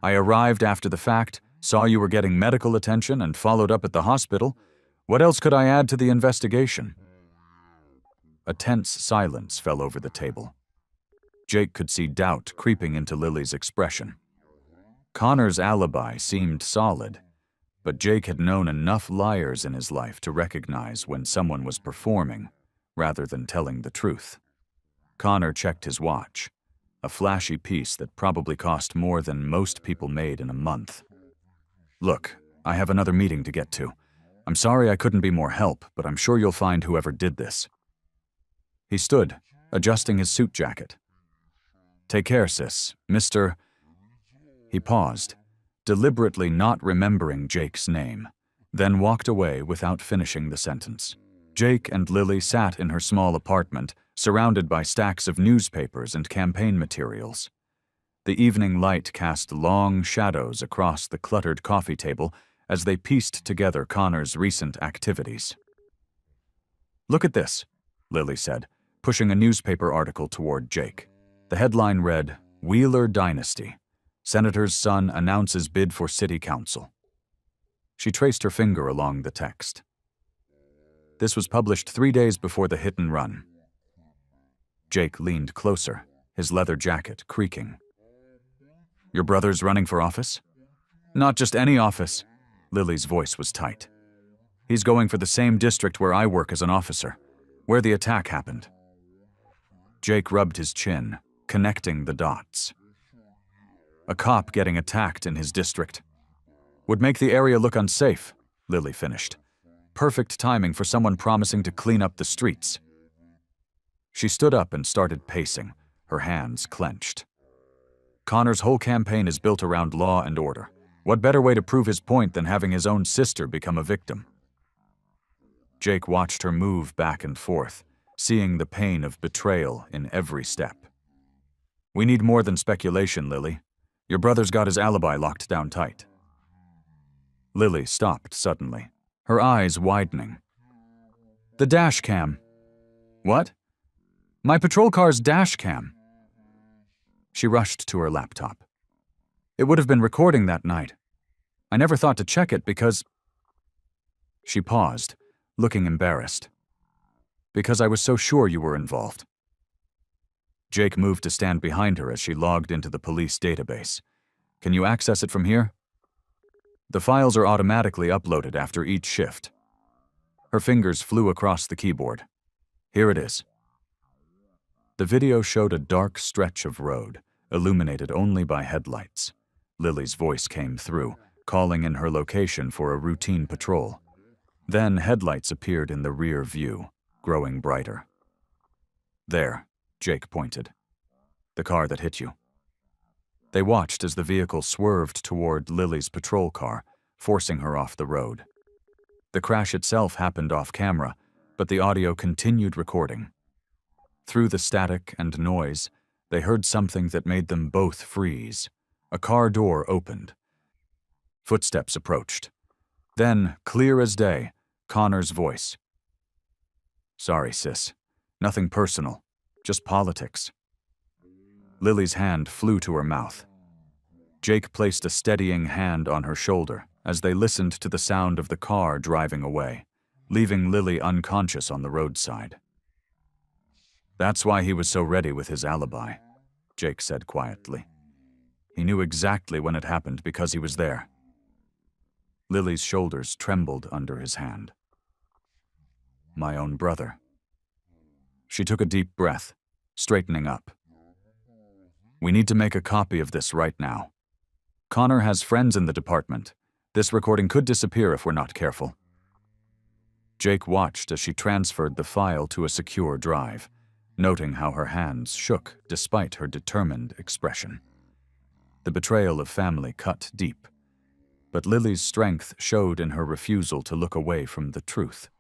I arrived after the fact, saw you were getting medical attention, and followed up at the hospital. What else could I add to the investigation? A tense silence fell over the table. Jake could see doubt creeping into Lily's expression. Connor's alibi seemed solid, but Jake had known enough liars in his life to recognize when someone was performing rather than telling the truth. Connor checked his watch, a flashy piece that probably cost more than most people made in a month. Look, I have another meeting to get to. I'm sorry I couldn't be more help, but I'm sure you'll find whoever did this. He stood, adjusting his suit jacket. Take care, sis, Mr. He paused, deliberately not remembering Jake's name, then walked away without finishing the sentence. Jake and Lily sat in her small apartment, surrounded by stacks of newspapers and campaign materials. The evening light cast long shadows across the cluttered coffee table as they pieced together Connor's recent activities. Look at this, Lily said, pushing a newspaper article toward Jake. The headline read, Wheeler Dynasty. Senator's son announces bid for city council. She traced her finger along the text. This was published 3 days before the hit and run. Jake leaned closer, his leather jacket creaking. Your brother's running for office? Not just any office. Lily's voice was tight. He's going for the same district where I work as an officer, where the attack happened. Jake rubbed his chin, connecting the dots. A cop getting attacked in his district. Would make the area look unsafe, Lily finished. Perfect timing for someone promising to clean up the streets. She stood up and started pacing, her hands clenched. Connor's whole campaign is built around law and order. What better way to prove his point than having his own sister become a victim? Jake watched her move back and forth, seeing the pain of betrayal in every step. We need more than speculation, Lily. Your brother's got his alibi locked down tight. Lily stopped suddenly, her eyes widening. The dash cam. What? My patrol car's dash cam. She rushed to her laptop. It would have been recording that night. I never thought to check it because... She paused, looking embarrassed. Because I was so sure you were involved. Jake moved to stand behind her as she logged into the police database. Can you access it from here? The files are automatically uploaded after each shift. Her fingers flew across the keyboard. Here it is. The video showed a dark stretch of road, illuminated only by headlights. Lily's voice came through, calling in her location for a routine patrol. Then headlights appeared in the rear view, growing brighter. There, Jake pointed. The car that hit you. They watched as the vehicle swerved toward Lily's patrol car, forcing her off the road. The crash itself happened off camera, but the audio continued recording. Through the static and noise, they heard something that made them both freeze. A car door opened. Footsteps approached. Then, clear as day, Connor's voice. Sorry, sis. Nothing personal. Just politics. Lily's hand flew to her mouth. Jake placed a steadying hand on her shoulder as they listened to the sound of the car driving away, leaving Lily unconscious on the roadside. That's why he was so ready with his alibi, Jake said quietly. He knew exactly when it happened because he was there. Lily's shoulders trembled under his hand. My own brother. She took a deep breath, straightening up. We need to make a copy of this right now. Connor has friends in the department. This recording could disappear if we're not careful. Jake watched as she transferred the file to a secure drive, noting how her hands shook despite her determined expression. The betrayal of family cut deep, but Lily's strength showed in her refusal to look away from the truth.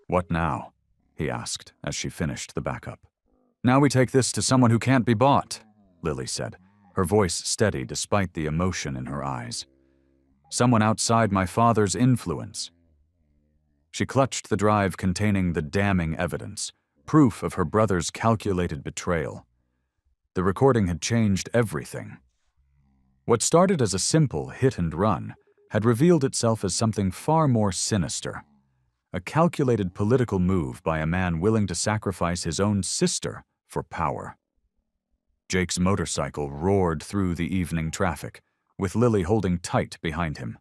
What now? He asked as she finished the backup. Now we take this to someone who can't be bought, Lily said, her voice steady despite the emotion in her eyes. Someone outside my father's influence. She clutched the drive containing the damning evidence, proof of her brother's calculated betrayal. The recording had changed everything. What started as a simple hit and run had revealed itself as something far more sinister. A calculated political move by a man willing to sacrifice his own sister for power. Jake's motorcycle roared through the evening traffic, with Lily holding tight behind him.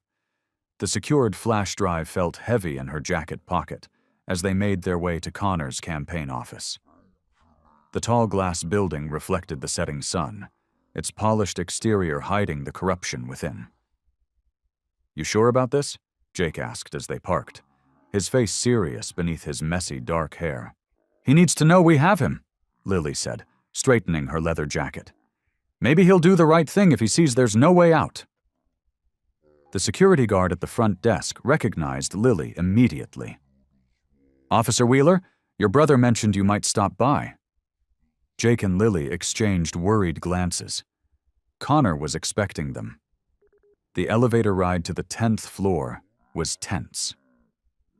The secured flash drive felt heavy in her jacket pocket as they made their way to Connor's campaign office. The tall glass building reflected the setting sun, its polished exterior hiding the corruption within. You sure about this? Jake asked as they parked, his face serious beneath his messy dark hair. He needs to know we have him, Lily said, straightening her leather jacket. Maybe he'll do the right thing if he sees there's no way out. The security guard at the front desk recognized Lily immediately. Officer Wheeler, your brother mentioned you might stop by. Jake and Lily exchanged worried glances. Connor was expecting them. The elevator ride to the 10th floor was tense.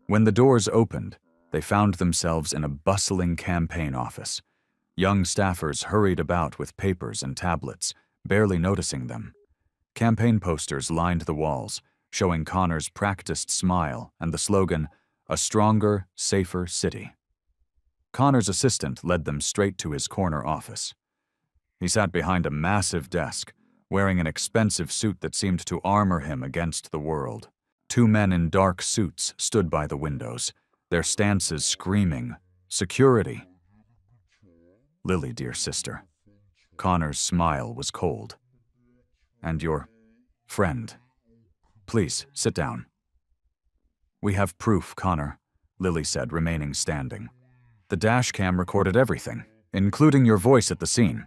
When the doors opened, they found themselves in a bustling campaign office. Young staffers hurried about with papers and tablets, barely noticing them. Campaign posters lined the walls, showing Connor's practiced smile and the slogan, "A stronger, safer city." Connor's assistant led them straight to his corner office. He sat behind a massive desk, wearing an expensive suit that seemed to armor him against the world. Two men in dark suits stood by the windows, their stances screaming, "Security!" Lily, dear sister. Connor's smile was cold. And your friend. Please, sit down. We have proof, Connor, Lily said, remaining standing. The dash cam recorded everything, including your voice at the scene.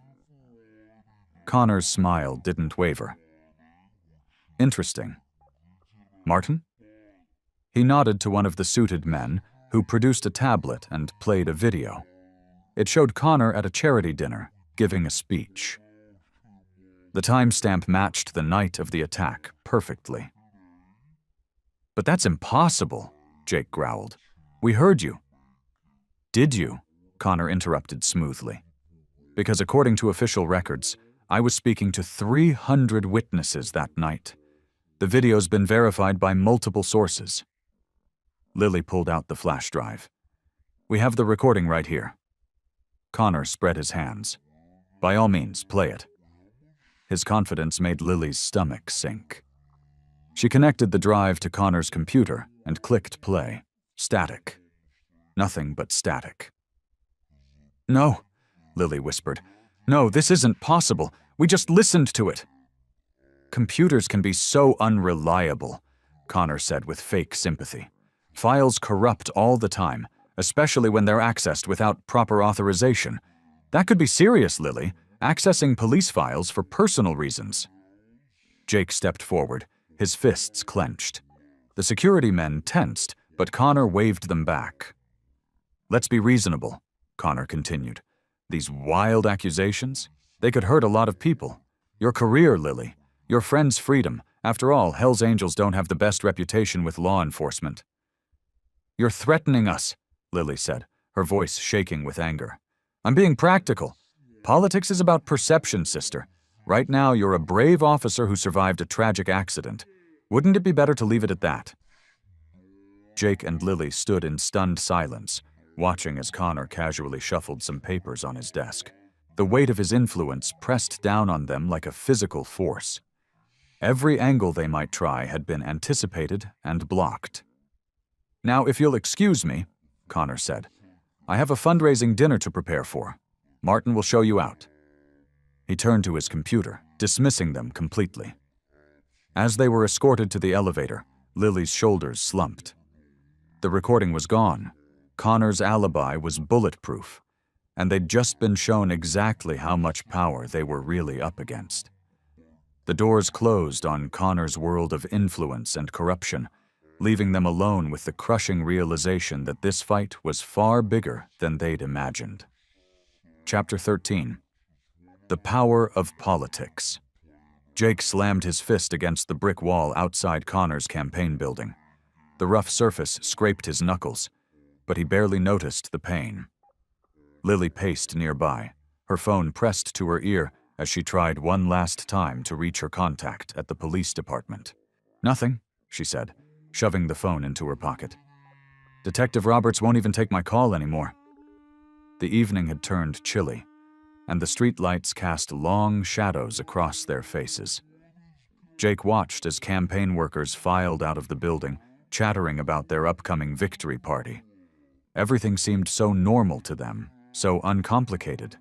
Connor's smile didn't waver. Interesting. Martin? He nodded to one of the suited men, who produced a tablet and played a video. It showed Connor at a charity dinner, giving a speech. The timestamp matched the night of the attack perfectly. But that's impossible, Jake growled. We heard you. Did you? Connor interrupted smoothly. Because according to official records, I was speaking to 300 witnesses that night. The video's been verified by multiple sources. Lily pulled out the flash drive. We have the recording right here. Connor spread his hands. By all means, play it. His confidence made Lily's stomach sink. She connected the drive to Connor's computer and clicked play. Static. Nothing but static. No, Lily whispered. No, this isn't possible. We just listened to it. Computers can be so unreliable, Connor said with fake sympathy. Files corrupt all the time, especially when they're accessed without proper authorization. That could be serious, Lily, accessing police files for personal reasons. Jake stepped forward, his fists clenched. The security men tensed, but Connor waved them back. Let's be reasonable, Connor continued. These wild accusations? They could hurt a lot of people. Your career, Lily. Your friend's freedom. After all, Hell's Angels don't have the best reputation with law enforcement. You're threatening us, Lily said, her voice shaking with anger. I'm being practical. Politics is about perception, sister. Right now, you're a brave officer who survived a tragic accident. Wouldn't it be better to leave it at that? Jake and Lily stood in stunned silence, watching as Connor casually shuffled some papers on his desk. The weight of his influence pressed down on them like a physical force. Every angle they might try had been anticipated and blocked. "Now, if you'll excuse me," Connor said, "I have a fundraising dinner to prepare for. Martin will show you out." He turned to his computer, dismissing them completely. As they were escorted to the elevator, Lily's shoulders slumped. The recording was gone. Connor's alibi was bulletproof, and they'd just been shown exactly how much power they were really up against. The doors closed on Connor's world of influence and corruption, leaving them alone with the crushing realization that this fight was far bigger than they'd imagined. Chapter 13. The Power of Politics. Jake slammed his fist against the brick wall outside Connor's campaign building. The rough surface scraped his knuckles, but he barely noticed the pain. Lily paced nearby, her phone pressed to her ear as she tried one last time to reach her contact at the police department. "Nothing," she said, shoving the phone into her pocket. "Detective Roberts won't even take my call anymore." The evening had turned chilly, and the streetlights cast long shadows across their faces. Jake watched as campaign workers filed out of the building, chattering about their upcoming victory party. Everything seemed so normal to them, so uncomplicated.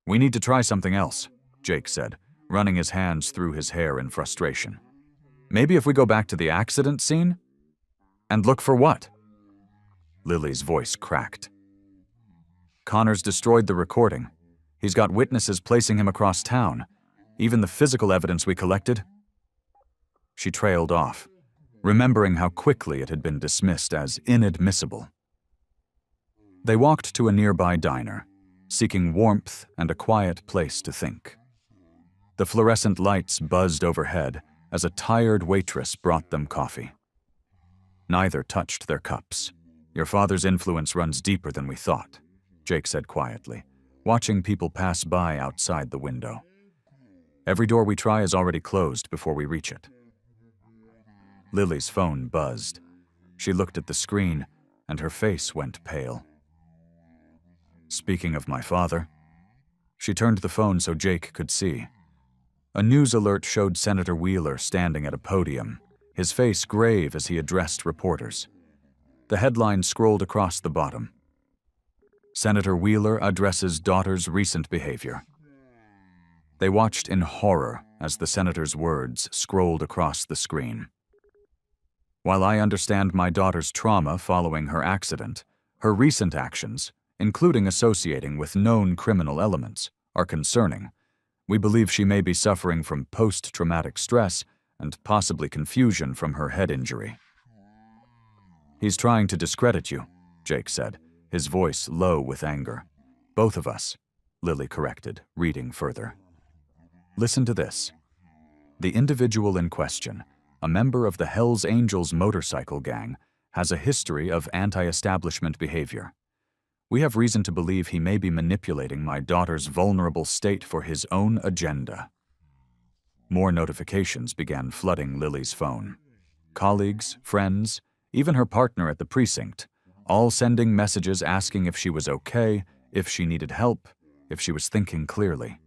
"We need to try something else," Jake said, running his hands through his hair in frustration. "Maybe if we go back to the accident scene? And look for what?" Lily's voice cracked. "Connor's destroyed the recording. He's got witnesses placing him across town. Even the physical evidence we collected." She trailed off, remembering how quickly it had been dismissed as inadmissible. They walked to a nearby diner, seeking warmth and a quiet place to think. The fluorescent lights buzzed overhead as a tired waitress brought them coffee. Neither touched their cups. "Your father's influence runs deeper than we thought," Jake said quietly, watching people pass by outside the window. "Every door we try is already closed before we reach it." Lily's phone buzzed. She looked at the screen, and her face went pale. "Speaking of my father." She turned the phone so Jake could see. A news alert showed Senator Wheeler standing at a podium, his face grave as he addressed reporters. The headline scrolled across the bottom. "Senator Wheeler addresses daughter's recent behavior." They watched in horror as the senator's words scrolled across the screen. "While I understand my daughter's trauma following her accident, her recent actions, including associating with known criminal elements, are concerning. We believe she may be suffering from post-traumatic stress and possibly confusion from her head injury." "He's trying to discredit you," Jake said, his voice low with anger. "Both of us," Lily corrected, reading further. "Listen to this. The individual in question, a member of the Hellsangels motorcycle gang, has a history of anti-establishment behavior. We have reason to believe he may be manipulating my daughter's vulnerable state for his own agenda." More notifications began flooding Lily's phone. Colleagues, friends, even her partner at the precinct, all sending messages asking if she was okay, if she needed help, if she was thinking clearly.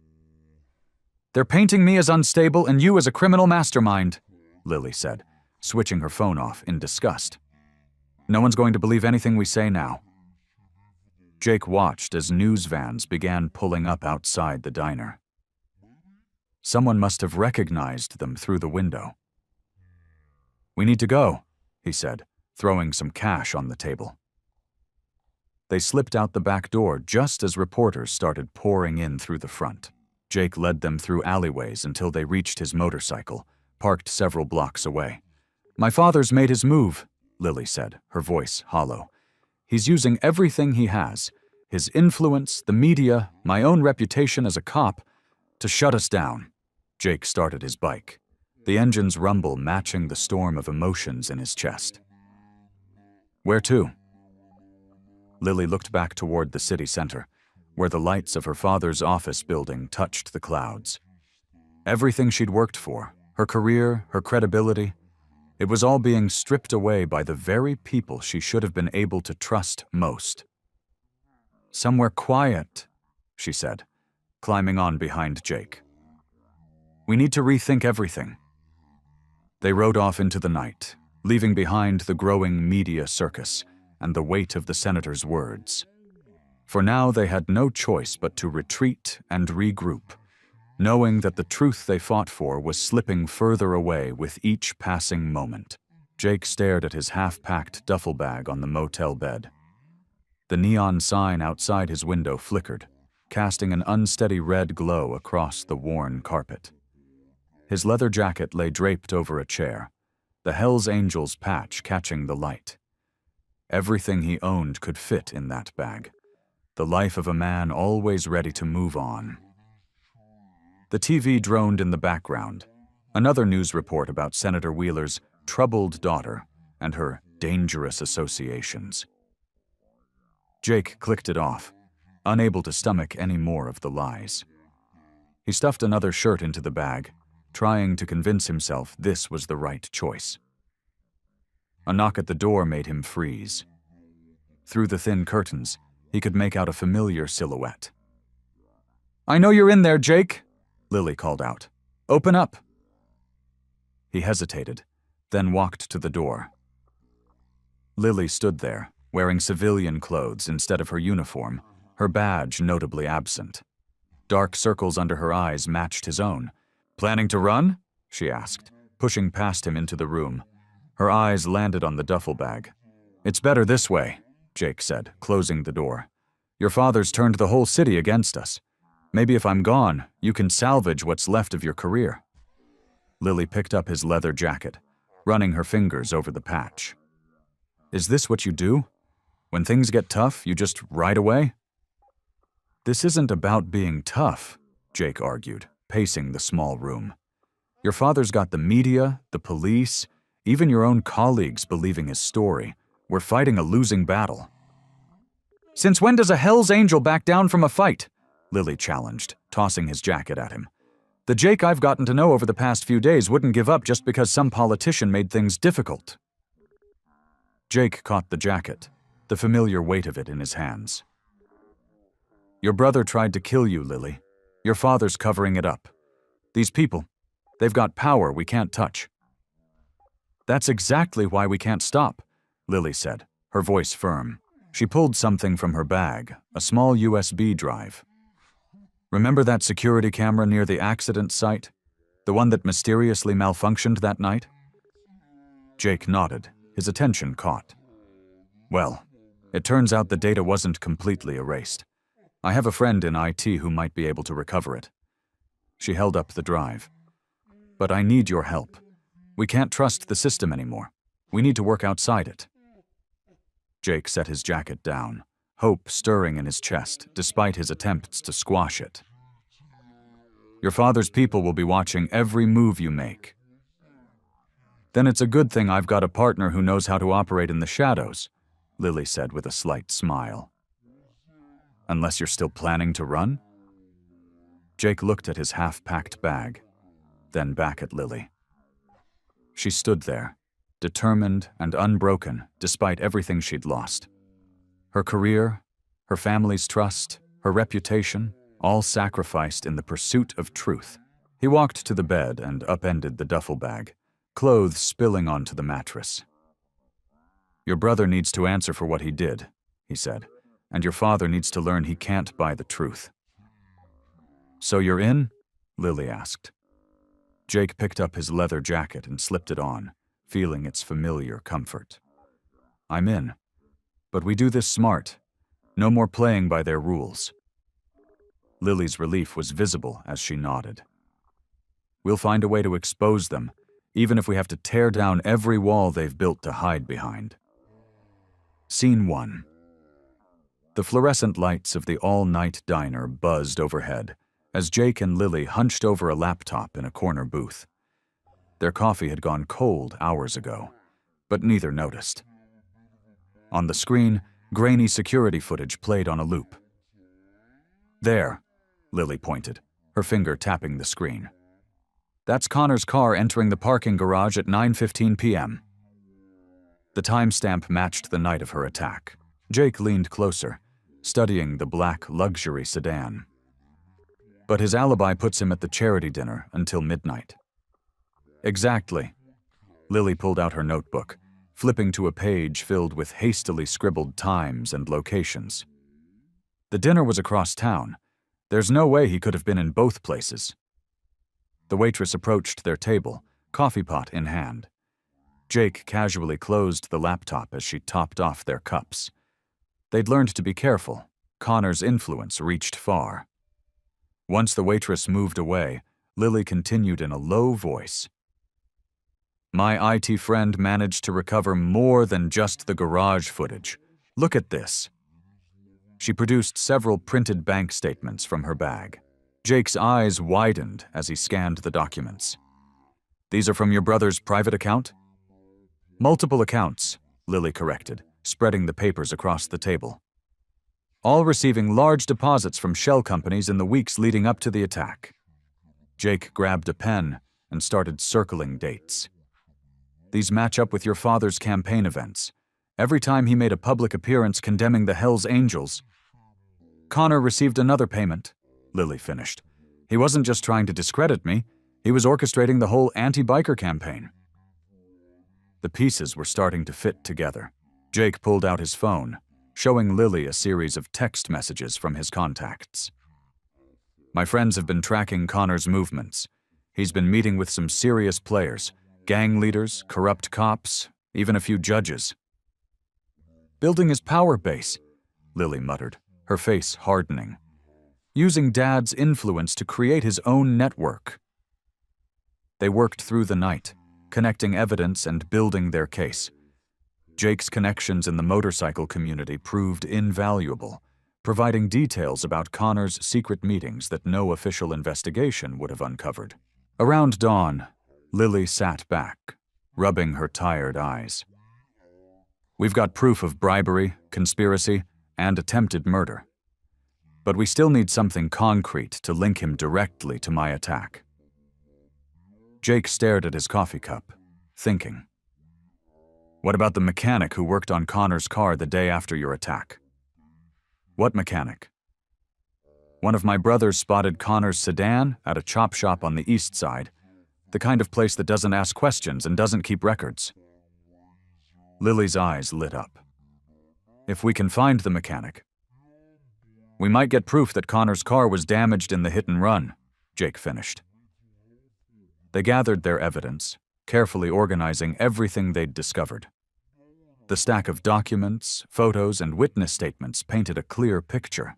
"They're painting me as unstable and you as a criminal mastermind," Lily said, switching her phone off in disgust. "No one's going to believe anything we say now." Jake watched as news vans began pulling up outside the diner. Someone must have recognized them through the window. "We need to go," he said, throwing some cash on the table. They slipped out the back door just as reporters started pouring in through the front. Jake led them through alleyways until they reached his motorcycle, parked several blocks away. "My father's made his move," Lily said, her voice hollow. "He's using everything he has, his influence, the media, my own reputation as a cop, to shut us down." Jake started his bike, the engine's rumble matching the storm of emotions in his chest. "Where to?" Lily looked back toward the city center, where the lights of her father's office building touched the clouds. Everything she'd worked for, her career, her credibility, it was all being stripped away by the very people she should have been able to trust most. "Somewhere quiet," she said, climbing on behind Jake. "We need to rethink everything." They rode off into the night, leaving behind the growing media circus and the weight of the senator's words. For now, they had no choice but to retreat and regroup, knowing that the truth they fought for was slipping further away with each passing moment. Jake stared at his half-packed duffel bag on the motel bed. The neon sign outside his window flickered, casting an unsteady red glow across the worn carpet. His leather jacket lay draped over a chair, the Hell's Angels patch catching the light. Everything he owned could fit in that bag, the life of a man always ready to move on. The TV droned in the background, another news report about Senator Wheeler's troubled daughter and her dangerous associations. Jake clicked it off, unable to stomach any more of the lies. He stuffed another shirt into the bag, trying to convince himself this was the right choice. A knock at the door made him freeze. Through the thin curtains, he could make out a familiar silhouette. "I know you're in there, Jake," Lily called out. "Open up." He hesitated, then walked to the door. Lily stood there, wearing civilian clothes instead of her uniform, her badge notably absent. Dark circles under her eyes matched his own. "Planning to run?" she asked, pushing past him into the room. Her eyes landed on the duffel bag. "It's better this way," Jake said, closing the door. "Your father's turned the whole city against us. Maybe if I'm gone, you can salvage what's left of your career." Lily picked up his leather jacket, running her fingers over the patch. "Is this what you do? When things get tough, you just ride away?" "This isn't about being tough," Jake argued, pacing the small room. "Your father's got the media, the police, even your own colleagues believing his story. We're fighting a losing battle." "Since when does a Hell's Angel back down from a fight?" Lily challenged, tossing his jacket at him. "The Jake I've gotten to know over the past few days wouldn't give up just because some politician made things difficult." Jake caught the jacket, the familiar weight of it in his hands. "Your brother tried to kill you, Lily. Your father's covering it up. These people, they've got power we can't touch." "That's exactly why we can't stop," Lily said, her voice firm. She pulled something from her bag, a small USB drive. "Remember that security camera near the accident site? The one that mysteriously malfunctioned that night?" Jake nodded, his attention caught. "Well, it turns out the data wasn't completely erased. I have a friend in IT who might be able to recover it." She held up the drive. "But I need your help. We can't trust the system anymore. We need to work outside it." Jake set his jacket down, hope stirring in his chest despite his attempts to squash it. "Your father's people will be watching every move you make." "Then it's a good thing I've got a partner who knows how to operate in the shadows," Lily said with a slight smile. "Unless you're still planning to run?" Jake looked at his half-packed bag, then back at Lily. She stood there, determined and unbroken despite everything she'd lost. Her career, her family's trust, her reputation, all sacrificed in the pursuit of truth. He walked to the bed and upended the duffel bag, clothes spilling onto the mattress. "Your brother needs to answer for what he did," he said, "and your father needs to learn he can't buy the truth." "So you're in?" Lily asked. Jake picked up his leather jacket and slipped it on, feeling its familiar comfort. "I'm in. But we do this smart. No more playing by their rules." Lily's relief was visible as she nodded. "We'll find a way to expose them, even if we have to tear down every wall they've built to hide behind." Scene 1. The fluorescent lights of the all-night diner buzzed overhead as Jake and Lily hunched over a laptop in a corner booth. Their coffee had gone cold hours ago, but neither noticed. On the screen, grainy security footage played on a loop. "There," Lily pointed, her finger tapping the screen. "That's Connor's car entering the parking garage at 9:15 p.m. The timestamp matched the night of her attack. Jake leaned closer, studying the black luxury sedan. but his alibi puts him at the charity dinner until midnight. Exactly. Lily pulled out her notebook, flipping to a page filled with hastily scribbled times and locations. The dinner was across town. There's no way he could have been in both places. The waitress approached their table, coffee pot in hand. Jake casually closed the laptop as she topped off their cups. They'd learned to be careful. Connor's influence reached far. Once the waitress moved away, Lily continued in a low voice. My IT friend managed to recover more than just the garage footage. Look at this. She produced several printed bank statements from her bag. Jake's eyes widened as he scanned the documents. These are from your brother's private account? Multiple accounts, Lily corrected, spreading the papers across the table. All receiving large deposits from shell companies in the weeks leading up to the attack. Jake grabbed a pen and started circling dates. These match up with your father's campaign events. Every time he made a public appearance condemning the Hells Angels. Connor received another payment, Lily finished. He wasn't just trying to discredit me, he was orchestrating the whole anti-biker campaign. The pieces were starting to fit together. Jake pulled out his phone, showing Lily a series of text messages from his contacts. My friends have been tracking Connor's movements. He's been meeting with some serious players, gang leaders, corrupt cops, even a few judges. Building his power base, Lily muttered, her face hardening. Using Dad's influence to create his own network. They worked through the night, connecting evidence and building their case. Jake's connections in the motorcycle community proved invaluable, providing details about Connor's secret meetings that no official investigation would have uncovered. Around dawn, Lily sat back, rubbing her tired eyes. We've got proof of bribery, conspiracy, and attempted murder. But we still need something concrete to link him directly to my attack. Jake stared at his coffee cup, thinking. What about the mechanic who worked on Connor's car the day after your attack? What mechanic? One of my brothers spotted Connor's sedan at a chop shop on the east side, the kind of place that doesn't ask questions and doesn't keep records. Lily's eyes lit up. If we can find the mechanic, we might get proof that Connor's car was damaged in the hit and run, Jake finished. They gathered their evidence, carefully organizing everything they'd discovered. The stack of documents, photos, and witness statements painted a clear picture.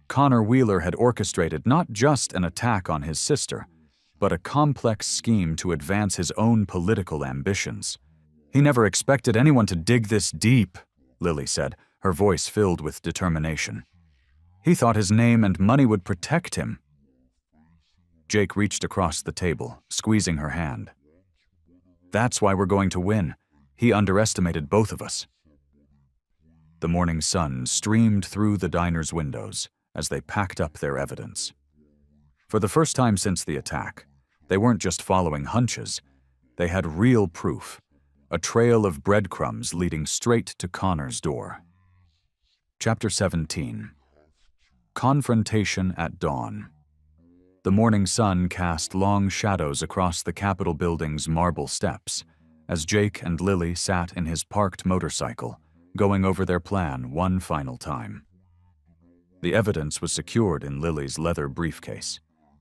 Connor Wheeler had orchestrated not just an attack on his sister, but a complex scheme to advance his own political ambitions. He never expected anyone to dig this deep, Lily said, her voice filled with determination. He thought his name and money would protect him. Jake reached across the table, squeezing her hand. That's why we're going to win. He underestimated both of us. The morning sun streamed through the diner's windows as they packed up their evidence. For the first time since the attack, they weren't just following hunches. They had real proof, a trail of breadcrumbs leading straight to Connor's door. Chapter 17. Confrontation at Dawn. The morning sun cast long shadows across the Capitol building's marble steps as Jake and Lily sat in his parked motorcycle, going over their plan one final time. The evidence was secured in Lily's leather briefcase: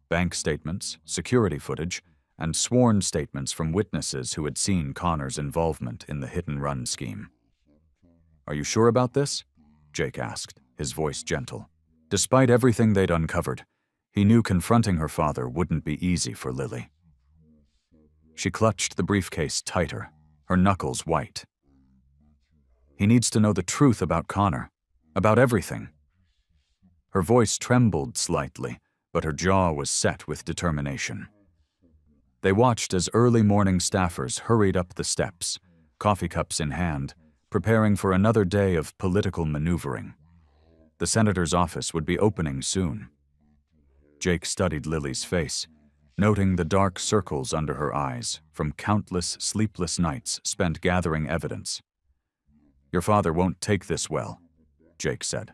bank statements, security footage, and sworn statements from witnesses who had seen Connor's involvement in the hit-and-run scheme. Are you sure about this? Jake asked, his voice gentle. Despite everything they'd uncovered, he knew confronting her father wouldn't be easy for Lily. She clutched the briefcase tighter, her knuckles white. He needs to know the truth about Connor, about everything. Her voice trembled slightly, but her jaw was set with determination. They watched as early morning staffers hurried up the steps, coffee cups in hand, preparing for another day of political maneuvering. The senator's office would be opening soon. Jake studied Lily's face, noting the dark circles under her eyes from countless sleepless nights spent gathering evidence. Your father won't take this well, Jake said,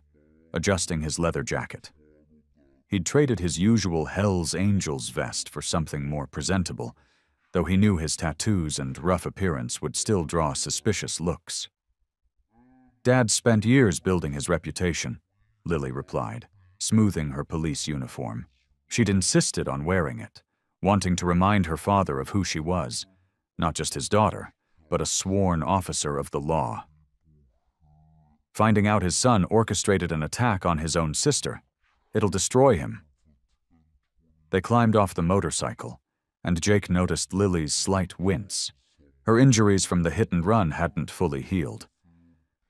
adjusting his leather jacket. He'd traded his usual Hell's Angels vest for something more presentable, though he knew his tattoos and rough appearance would still draw suspicious looks. "Dad spent years building his reputation," Lily replied, smoothing her police uniform. She'd insisted on wearing it, wanting to remind her father of who she was, not just his daughter, but a sworn officer of the law. Finding out his son orchestrated an attack on his own sister, it'll destroy him. They climbed off the motorcycle, and Jake noticed Lily's slight wince. Her injuries from the hit and run hadn't fully healed.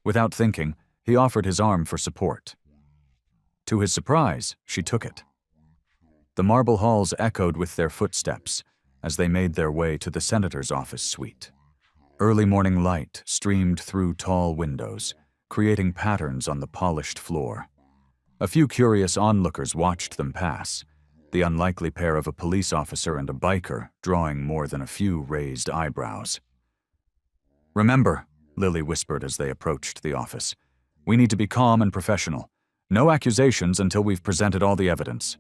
Without thinking, he offered his arm for support. To his surprise, she took it. The marble halls echoed with their footsteps as they made their way to the senator's office suite. Early morning light streamed through tall windows, creating patterns on the polished floor. A few curious onlookers watched them pass, the unlikely pair of a police officer and a biker drawing more than a few raised eyebrows. "Remember," Lily whispered as they approached the office, "we need to be calm and professional. No accusations until we've presented all the evidence."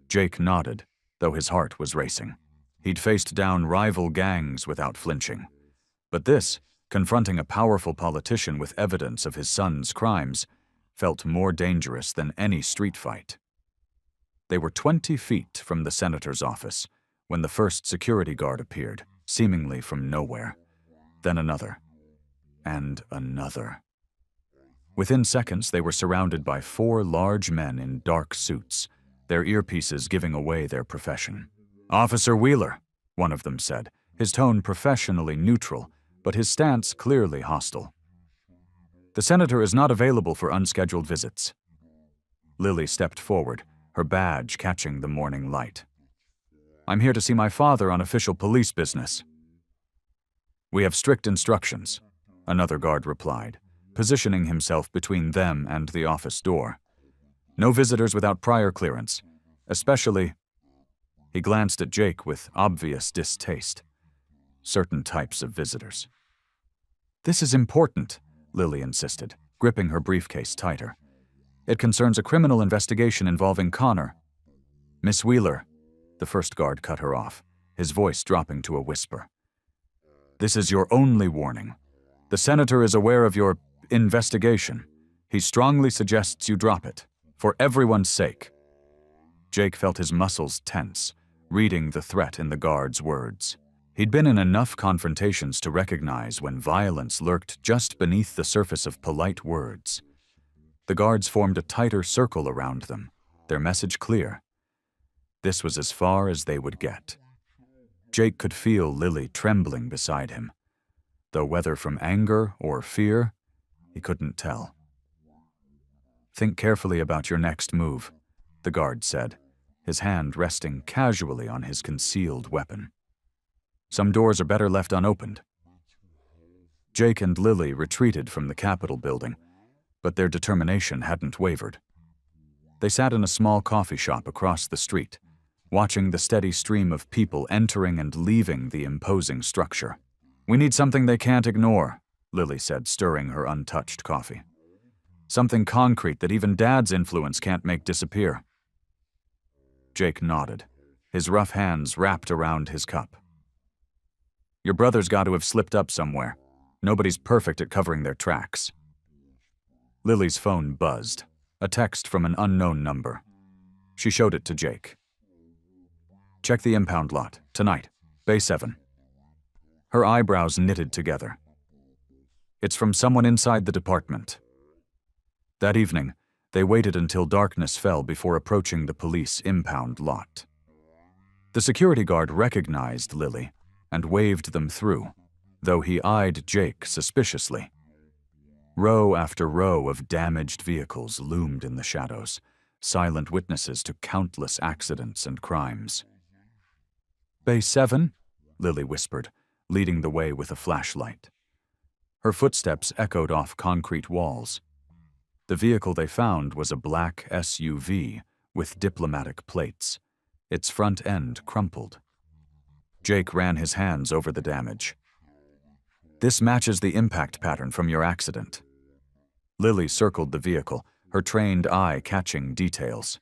Jake nodded, though his heart was racing. He'd faced down rival gangs without flinching. But this, confronting a powerful politician with evidence of his son's crimes, felt more dangerous than any street fight. They were 20 feet from the senator's office when the first security guard appeared, seemingly from nowhere. Then another. And another. Within seconds, they were surrounded by 4 large men in dark suits, their earpieces giving away their profession. "Officer Wheeler," one of them said, his tone professionally neutral, but his stance clearly hostile. "The senator is not available for unscheduled visits." Lily stepped forward, her badge catching the morning light. "I'm here to see my father on official police business." "We have strict instructions," another guard replied, positioning himself between them and the office door. "No visitors without prior clearance, especially—" He glanced at Jake with obvious distaste. "Certain types of visitors." "This is important," Lily insisted, gripping her briefcase tighter. "It concerns a criminal investigation involving Connor." "Miss Wheeler," the first guard cut her off, his voice dropping to a whisper. "This is your only warning. The senator is aware of your investigation. He strongly suggests you drop it, for everyone's sake." Jake felt his muscles tense, reading the threat in the guard's words. He'd been in enough confrontations to recognize when violence lurked just beneath the surface of polite words. The guards formed a tighter circle around them, their message clear. This was as far as they would get. Jake could feel Lily trembling beside him, though whether from anger or fear, he couldn't tell. "Think carefully about your next move," the guard said, his hand resting casually on his concealed weapon. "Some doors are better left unopened." Jake and Lily retreated from the Capitol building, but their determination hadn't wavered. They sat in a small coffee shop across the street, watching the steady stream of people entering and leaving the imposing structure. "We need something they can't ignore," Lily said, stirring her untouched coffee. "Something concrete that even Dad's influence can't make disappear." Jake nodded, his rough hands wrapped around his cup. "Your brother's got to have slipped up somewhere. Nobody's perfect at covering their tracks." Lily's phone buzzed, a text from an unknown number. She showed it to Jake. "Check the impound lot, tonight, Bay 7. Her eyebrows knitted together. "It's from someone inside the department." That evening, they waited until darkness fell before approaching the police impound lot. The security guard recognized Lily and waved them through, though he eyed Jake suspiciously. Row after row of damaged vehicles loomed in the shadows, silent witnesses to countless accidents and crimes. "Bay 7?" Lily whispered, leading the way with a flashlight. Her footsteps echoed off concrete walls. The vehicle they found was a black SUV with diplomatic plates, its front end crumpled. Jake ran his hands over the damage. "This matches the impact pattern from your accident." Lily circled the vehicle, her trained eye catching details.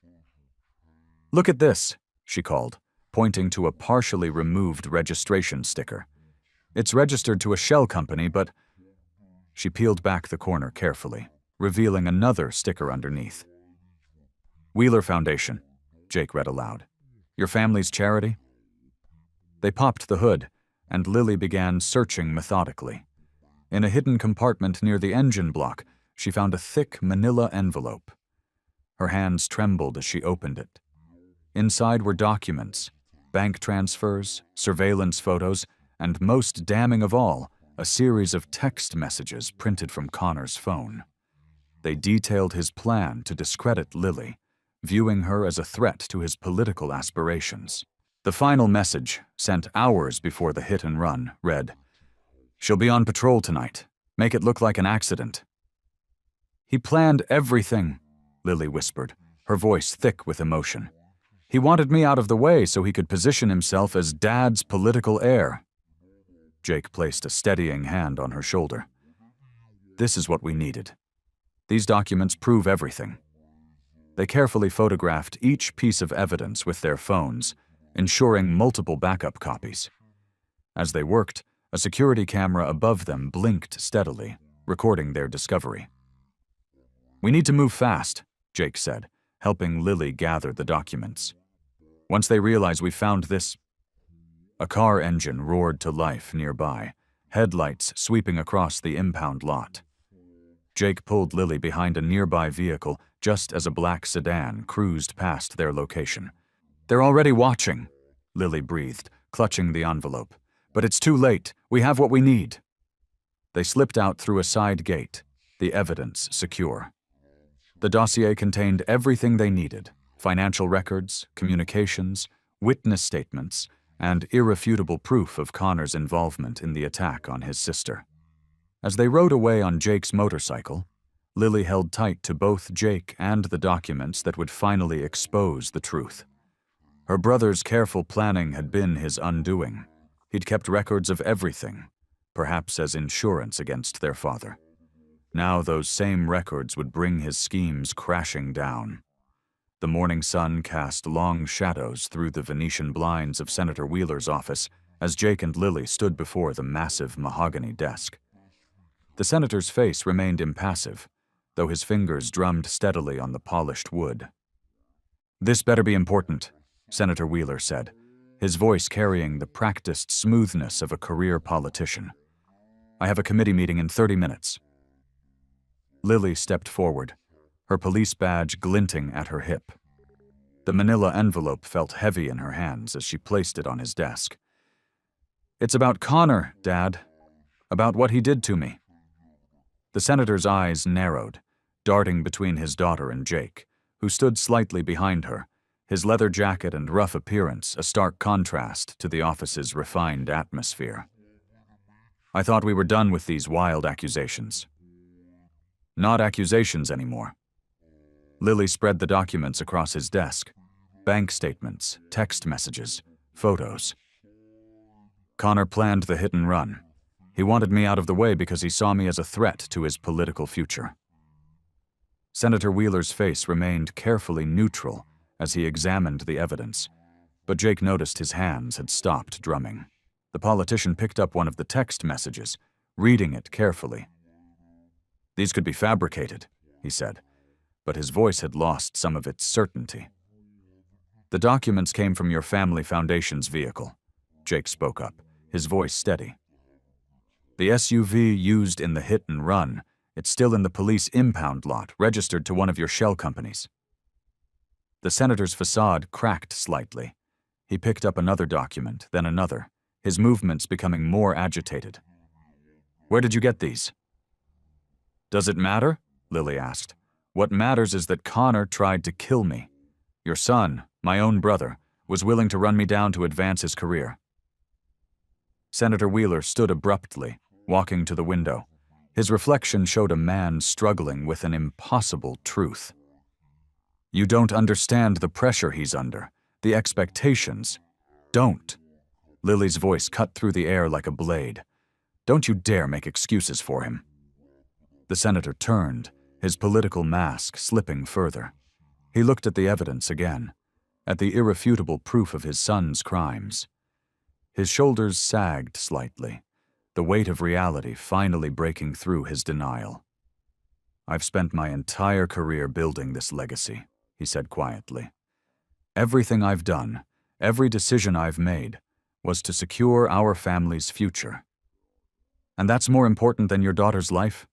"Look at this," she called, pointing to a partially removed registration sticker. "It's registered to a shell company, but—" She peeled back the corner carefully, revealing another sticker underneath. "Wheeler Foundation," Jake read aloud. "Your family's charity?" They popped the hood, and Lily began searching methodically. In a hidden compartment near the engine block, she found a thick manila envelope. Her hands trembled as she opened it. Inside were documents, bank transfers, surveillance photos, and most damning of all, a series of text messages printed from Connor's phone. They detailed his plan to discredit Lily, viewing her as a threat to his political aspirations. The final message, sent hours before the hit and run, read, "She'll be on patrol tonight. Make it look like an accident." "He planned everything," Lily whispered, her voice thick with emotion. "He wanted me out of the way so he could position himself as Dad's political heir." Jake placed a steadying hand on her shoulder. "This is what we needed. These documents prove everything." They carefully photographed each piece of evidence with their phones, ensuring multiple backup copies. As they worked, a security camera above them blinked steadily, recording their discovery. "We need to move fast," Jake said, helping Lily gather the documents. "Once they realize we found this—" A car engine roared to life nearby, headlights sweeping across the impound lot. Jake pulled Lily behind a nearby vehicle just as a black sedan cruised past their location. "They're already watching," Lily breathed, clutching the envelope. "But it's too late. We have what we need." They slipped out through a side gate, the evidence secure. The dossier contained everything they needed: financial records, communications, witness statements, and irrefutable proof of Connor's involvement in the attack on his sister. As they rode away on Jake's motorcycle, Lily held tight to both Jake and the documents that would finally expose the truth. Her brother's careful planning had been his undoing. He'd kept records of everything, perhaps as insurance against their father. Now those same records would bring his schemes crashing down. The morning sun cast long shadows through the Venetian blinds of Senator Wheeler's office as Jake and Lily stood before the massive mahogany desk. The senator's face remained impassive, though his fingers drummed steadily on the polished wood. "This better be important," Senator Wheeler said, his voice carrying the practiced smoothness of a career politician. "I have a committee meeting in 30 minutes. Lily stepped forward, her police badge glinting at her hip. The manila envelope felt heavy in her hands as she placed it on his desk. "It's about Connor, Dad. About what he did to me." The senator's eyes narrowed, darting between his daughter and Jake, who stood slightly behind her, his leather jacket and rough appearance a stark contrast to the office's refined atmosphere. "I thought we were done with these wild accusations." "Not accusations anymore." Lily spread the documents across his desk. Bank statements, text messages, photos. "Connor planned the hit and run. He wanted me out of the way because he saw me as a threat to his political future." Senator Wheeler's face remained carefully neutral as he examined the evidence, but Jake noticed his hands had stopped drumming. The politician picked up one of the text messages, reading it carefully. "These could be fabricated," he said, but his voice had lost some of its certainty. "The documents came from your family foundation's vehicle," Jake spoke up, his voice steady. "The SUV used in the hit and run, it's still in the police impound lot, registered to one of your shell companies." The senator's facade cracked slightly. He picked up another document, then another, his movements becoming more agitated. "Where did you get these?" "Does it matter?" Lily asked. "What matters is that Connor tried to kill me. Your son, my own brother, was willing to run me down to advance his career." Senator Wheeler stood abruptly, walking to the window. His reflection showed a man struggling with an impossible truth. "You don't understand the pressure he's under, the expectations. Don't." Lily's voice cut through the air like a blade. "Don't you dare make excuses for him." The senator turned, his political mask slipping further. He looked at the evidence again. at the irrefutable proof of his son's crimes. His shoulders sagged slightly, the weight of reality finally breaking through his denial. "I've spent my entire career building this legacy," he said quietly. "Everything I've done, every decision I've made, was to secure our family's future. And that's more important than your daughter's life?"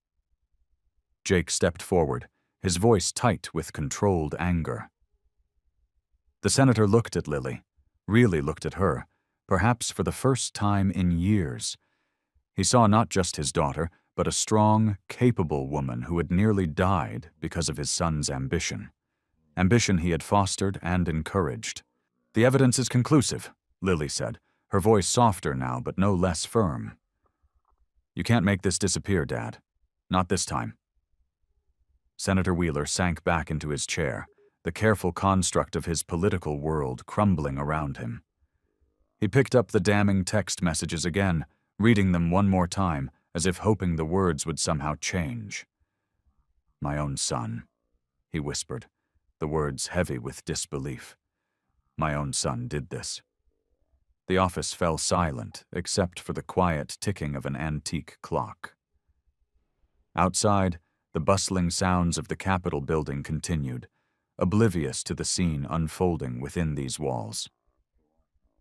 Jake stepped forward, his voice tight with controlled anger. The senator looked at Lily, really looked at her, perhaps for the first time in years. He saw not just his daughter, but a strong, capable woman who had nearly died because of his son's ambition. Ambition he had fostered and encouraged. "The evidence is conclusive," Lily said, her voice softer now but no less firm. "You can't make this disappear, Dad. Not this time." Senator Wheeler sank back into his chair, the careful construct of his political world crumbling around him. He picked up the damning text messages again, reading them one more time, as if hoping the words would somehow change. "My own son," he whispered, the words heavy with disbelief. "My own son did this." The office fell silent, except for the quiet ticking of an antique clock. Outside, the bustling sounds of the Capitol building continued, oblivious to the scene unfolding within these walls.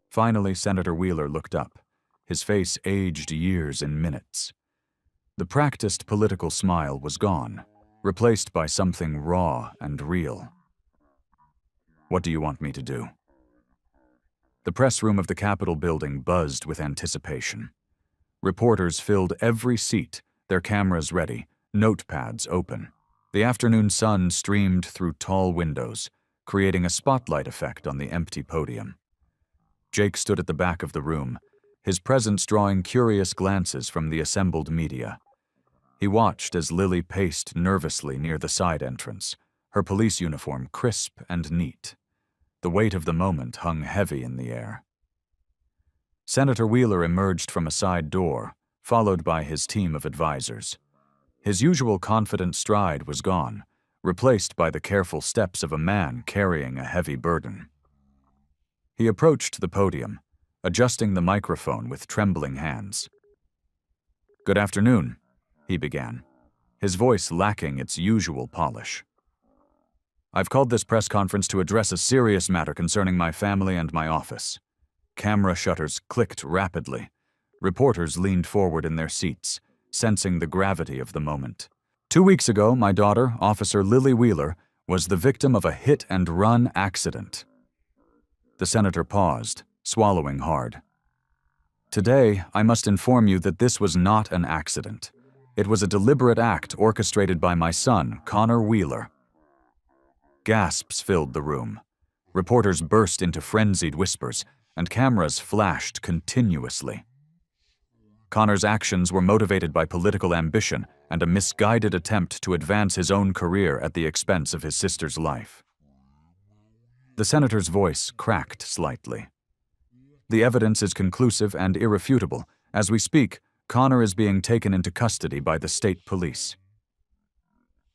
Finally, Senator Wheeler looked up, his face aged years in minutes. The practiced political smile was gone, replaced by something raw and real. "What do you want me to do?" The press room of the Capitol building buzzed with anticipation. Reporters filled every seat, their cameras ready, notepads open. The afternoon sun streamed through tall windows, creating a spotlight effect on the empty podium. Jake stood at the back of the room, his presence drawing curious glances from the assembled media. He watched as Lily paced nervously near the side entrance, her police uniform crisp and neat. The weight of the moment hung heavy in the air. Senator Wheeler emerged from a side door, followed by his team of advisors. His usual confident stride was gone, replaced by the careful steps of a man carrying a heavy burden. He approached the podium, adjusting the microphone with trembling hands. "Good afternoon," he began, his voice lacking its usual polish. "I've called this press conference to address a serious matter concerning my family and my office." Camera shutters clicked rapidly. Reporters leaned forward in their seats, sensing the gravity of the moment. 2 weeks ago, my daughter, Officer Lily Wheeler, was the victim of a hit-and-run accident. The senator paused, swallowing hard. "Today, I must inform you that this was not an accident. It was a deliberate act orchestrated by my son, Connor Wheeler." Gasps filled the room. Reporters burst into frenzied whispers, and cameras flashed continuously. Connor's actions were motivated by political ambition and a misguided attempt to advance his own career at the expense of his sister's life. The senator's voice cracked slightly. "The evidence is conclusive and irrefutable. As we speak, Connor is being taken into custody by the state police."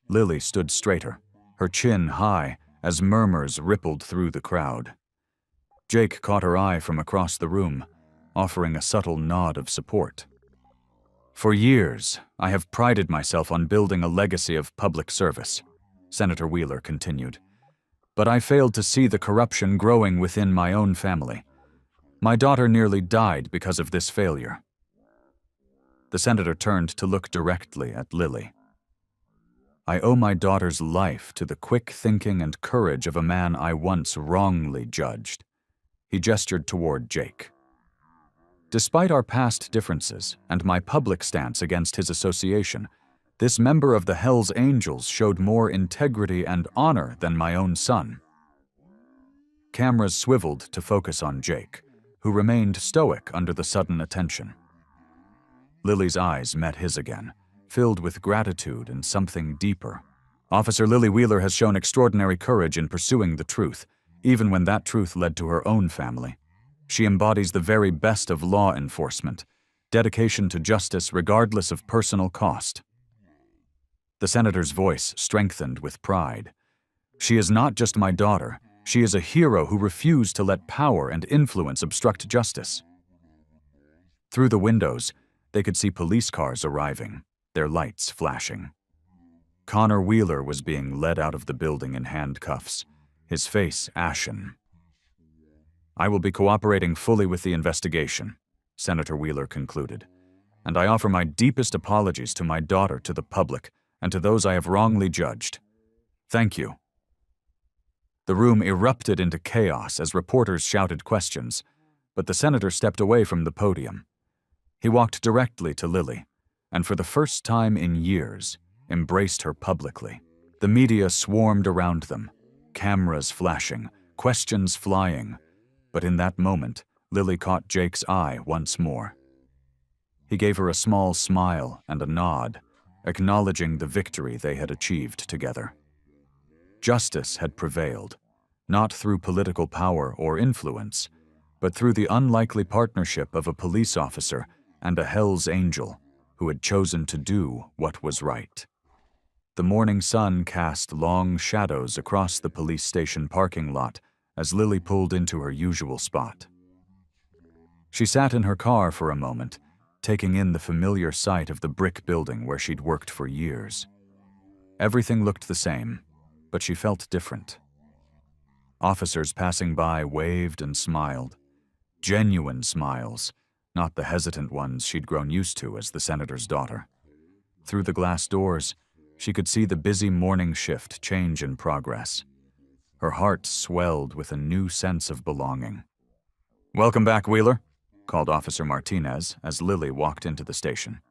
Lily stood straighter, her chin high, as murmurs rippled through the crowd. Jake caught her eye from across the room, offering a subtle nod of support. "For years, I have prided myself on building a legacy of public service," Senator Wheeler continued. "But I failed to see the corruption growing within my own family. My daughter nearly died because of this failure." The senator turned to look directly at Lily. "I owe my daughter's life to the quick thinking and courage of a man I once wrongly judged." He gestured toward Jake. "Despite our past differences and my public stance against his association, this member of the Hells Angels showed more integrity and honor than my own son." Cameras swiveled to focus on Jake, who remained stoic under the sudden attention. Lily's eyes met his again, filled with gratitude and something deeper. "Officer Lily Wheeler has shown extraordinary courage in pursuing the truth, even when that truth led to her own family. She embodies the very best of law enforcement, dedication to justice regardless of personal cost." The senator's voice strengthened with pride. "She is not just my daughter, She is a hero who refused to let power and influence obstruct justice. Through the windows, they could see police cars arriving, their lights flashing. Connor Wheeler was being led out of the building in handcuffs, his face ashen. "I will be cooperating fully with the investigation," Senator Wheeler concluded, "and I offer my deepest apologies to my daughter, to the public, and to those I have wrongly judged. Thank you." The room erupted into chaos as reporters shouted questions, but the senator stepped away from the podium. He walked directly to Lily, and for the first time in years, embraced her publicly. The media swarmed around them, cameras flashing, questions flying. But in that moment, Lily caught Jake's eye once more. He gave her a small smile and a nod, acknowledging the victory they had achieved together. Justice had prevailed, not through political power or influence, but through the unlikely partnership of a police officer and a Hell's Angel who had chosen to do what was right. The morning sun cast long shadows across the police station parking lot as Lily pulled into her usual spot. She sat in her car for a moment, taking in the familiar sight of the brick building where she'd worked for years. Everything looked the same, but she felt different. Officers passing by waved and smiled. Genuine smiles, not the hesitant ones she'd grown used to as the senator's daughter. Through the glass doors, she could see the busy morning shift change in progress. Her heart swelled with a new sense of belonging. "Welcome back, Wheeler," called Officer Martinez as Lily walked into the station.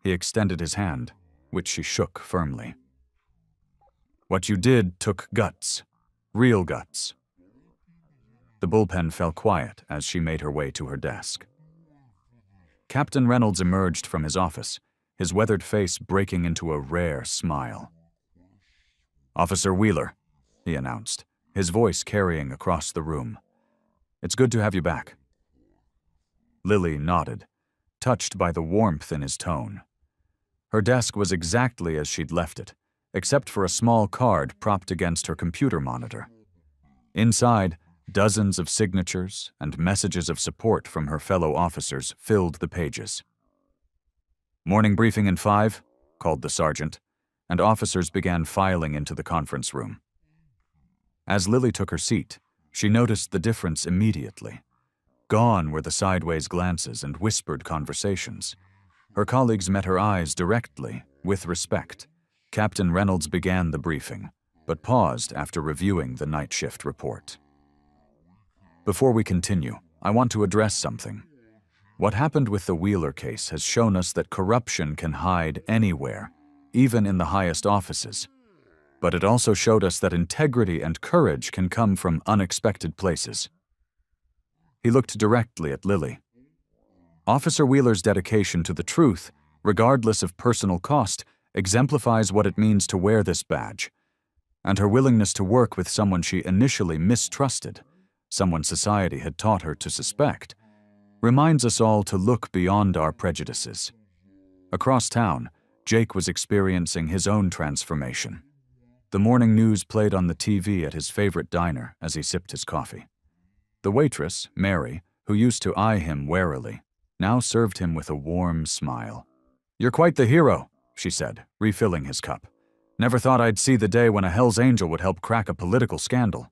He extended his hand, which she shook firmly. "What you did took guts. Real guts." The bullpen fell quiet as she made her way to her desk. Captain Reynolds emerged from his office, his weathered face breaking into a rare smile. "Officer Wheeler," he announced, his voice carrying across the room. "It's good to have you back." Lily nodded, touched by the warmth in his tone. Her desk was exactly as she'd left it, except for a small card propped against her computer monitor. Inside, dozens of signatures and messages of support from her fellow officers filled the pages. "Morning briefing in 5, called the sergeant, and officers began filing into the conference room. As Lily took her seat, she noticed the difference immediately. Gone were the sideways glances and whispered conversations. Her colleagues met her eyes directly, with respect. Captain Reynolds began the briefing, but paused after reviewing the night shift report. "Before we continue, I want to address something. What happened with the Wheeler case has shown us that corruption can hide anywhere, even in the highest offices. But it also showed us that integrity and courage can come from unexpected places." He looked directly at Lily. Officer Wheeler's dedication to the truth, regardless of personal cost, exemplifies what it means to wear this badge. And her willingness to work with someone she initially mistrusted, someone society had taught her to suspect, reminds us all to look beyond our prejudices. Across town, Jake was experiencing his own transformation. The morning news played on the TV at his favorite diner as he sipped his coffee. The waitress, Mary, who used to eye him warily, now served him with a warm smile. "You're quite the hero," she said, refilling his cup. "Never thought I'd see the day when a Hell's Angel would help crack a political scandal."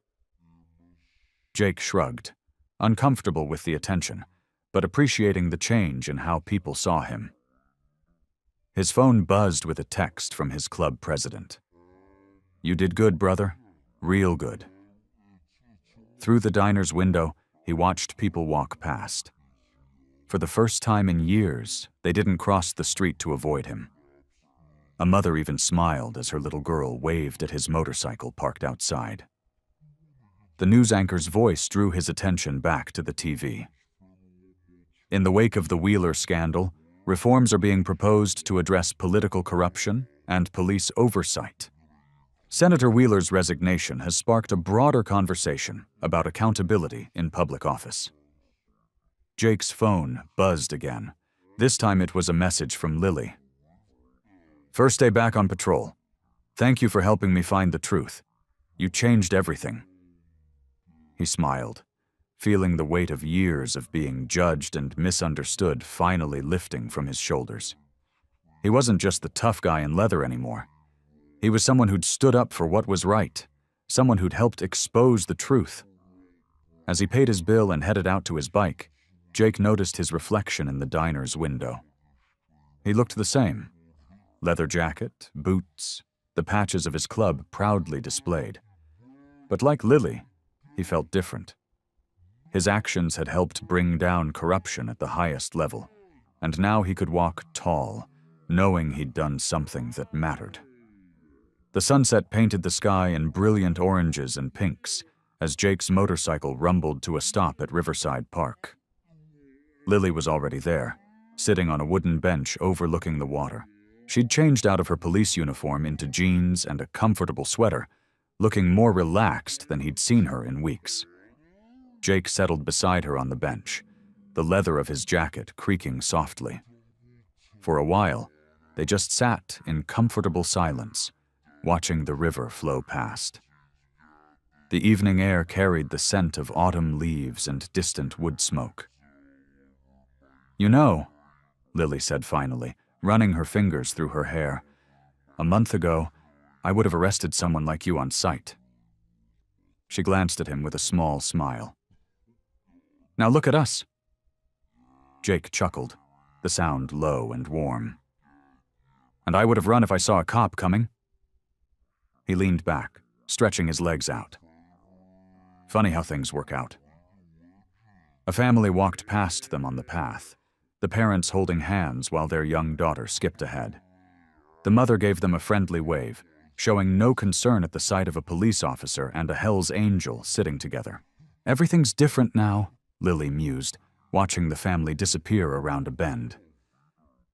Jake shrugged, uncomfortable with the attention, but appreciating the change in how people saw him. His phone buzzed with a text from his club president. "You did good, brother. Real good." Through the diner's window, he watched people walk past. For the first time in years, they didn't cross the street to avoid him. A mother even smiled as her little girl waved at his motorcycle parked outside. The news anchor's voice drew his attention back to the TV. In the wake of the Wheeler scandal, reforms are being proposed to address political corruption and police oversight. Senator Wheeler's resignation has sparked a broader conversation about accountability in public office. Jake's phone buzzed again. This time it was a message from Lily. "First day back on patrol. Thank you for helping me find the truth. You changed everything." He smiled, feeling the weight of years of being judged and misunderstood finally lifting from his shoulders. He wasn't just the tough guy in leather anymore. He was someone who'd stood up for what was right, someone who'd helped expose the truth. As he paid his bill and headed out to his bike, Jake noticed his reflection in the diner's window. He looked the same. Leather jacket, boots, the patches of his club proudly displayed. But like Lily, he felt different. His actions had helped bring down corruption at the highest level, and now he could walk tall, knowing he'd done something that mattered. The sunset painted the sky in brilliant oranges and pinks as Jake's motorcycle rumbled to a stop at Riverside Park. Lily was already there, sitting on a wooden bench overlooking the water. She'd changed out of her police uniform into jeans and a comfortable sweater, looking more relaxed than he'd seen her in weeks. Jake settled beside her on the bench, the leather of his jacket creaking softly. For a while, they just sat in comfortable silence, watching the river flow past. The evening air carried the scent of autumn leaves and distant wood smoke. "You know," Lily said finally, running her fingers through her hair, "a month ago, I would have arrested someone like you on sight." She glanced at him with a small smile. "Now look at us." Jake chuckled, the sound low and warm. "And I would have run if I saw a cop coming." He leaned back, stretching his legs out. Funny how things work out. A family walked past them on the path, the parents holding hands while their young daughter skipped ahead. The mother gave them a friendly wave, showing no concern at the sight of a police officer and a Hell's Angel sitting together. "Everything's different now," Lily mused, watching the family disappear around a bend.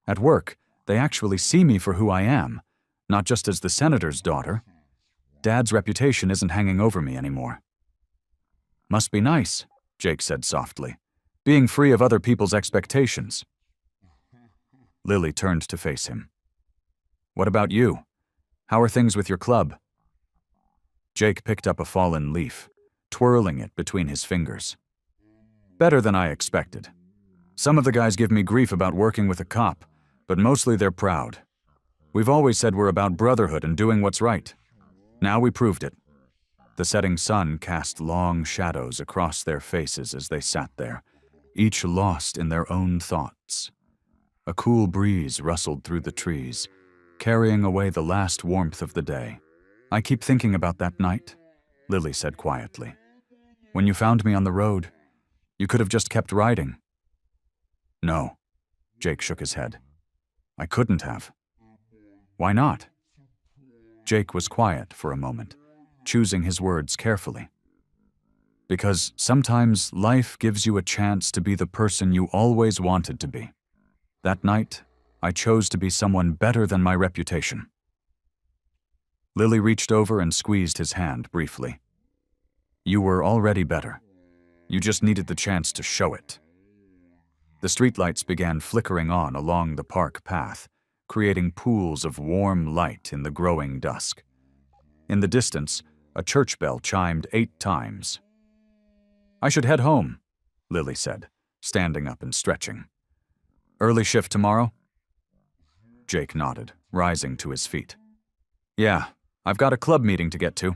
"At work, they actually see me for who I am, not just as the senator's daughter. Dad's reputation isn't hanging over me anymore." "Must be nice," Jake said softly, "being free of other people's expectations." Lily turned to face him. "What about you? How are things with your club?" Jake picked up a fallen leaf, twirling it between his fingers. "Better than I expected. Some of the guys give me grief about working with a cop, but mostly they're proud. We've always said we're about brotherhood and doing what's right. Now we proved it." The setting sun cast long shadows across their faces as they sat there, each lost in their own thoughts. A cool breeze rustled through the trees, carrying away the last warmth of the day. "I keep thinking about that night," Lily said quietly. "When you found me on the road, you could have just kept riding." "No," Jake shook his head. "I couldn't have." "Why not?" Jake was quiet for a moment, choosing his words carefully. "Because sometimes life gives you a chance to be the person you always wanted to be. That night, I chose to be someone better than my reputation." Lily reached over and squeezed his hand briefly. "You were already better. You just needed the chance to show it." The streetlights began flickering on along the park path, creating pools of warm light in the growing dusk. In the distance, a church bell chimed 8 times. "I should head home," Lily said, standing up and stretching. "Early shift tomorrow?" Jake nodded, rising to his feet. "Yeah, I've got a club meeting to get to."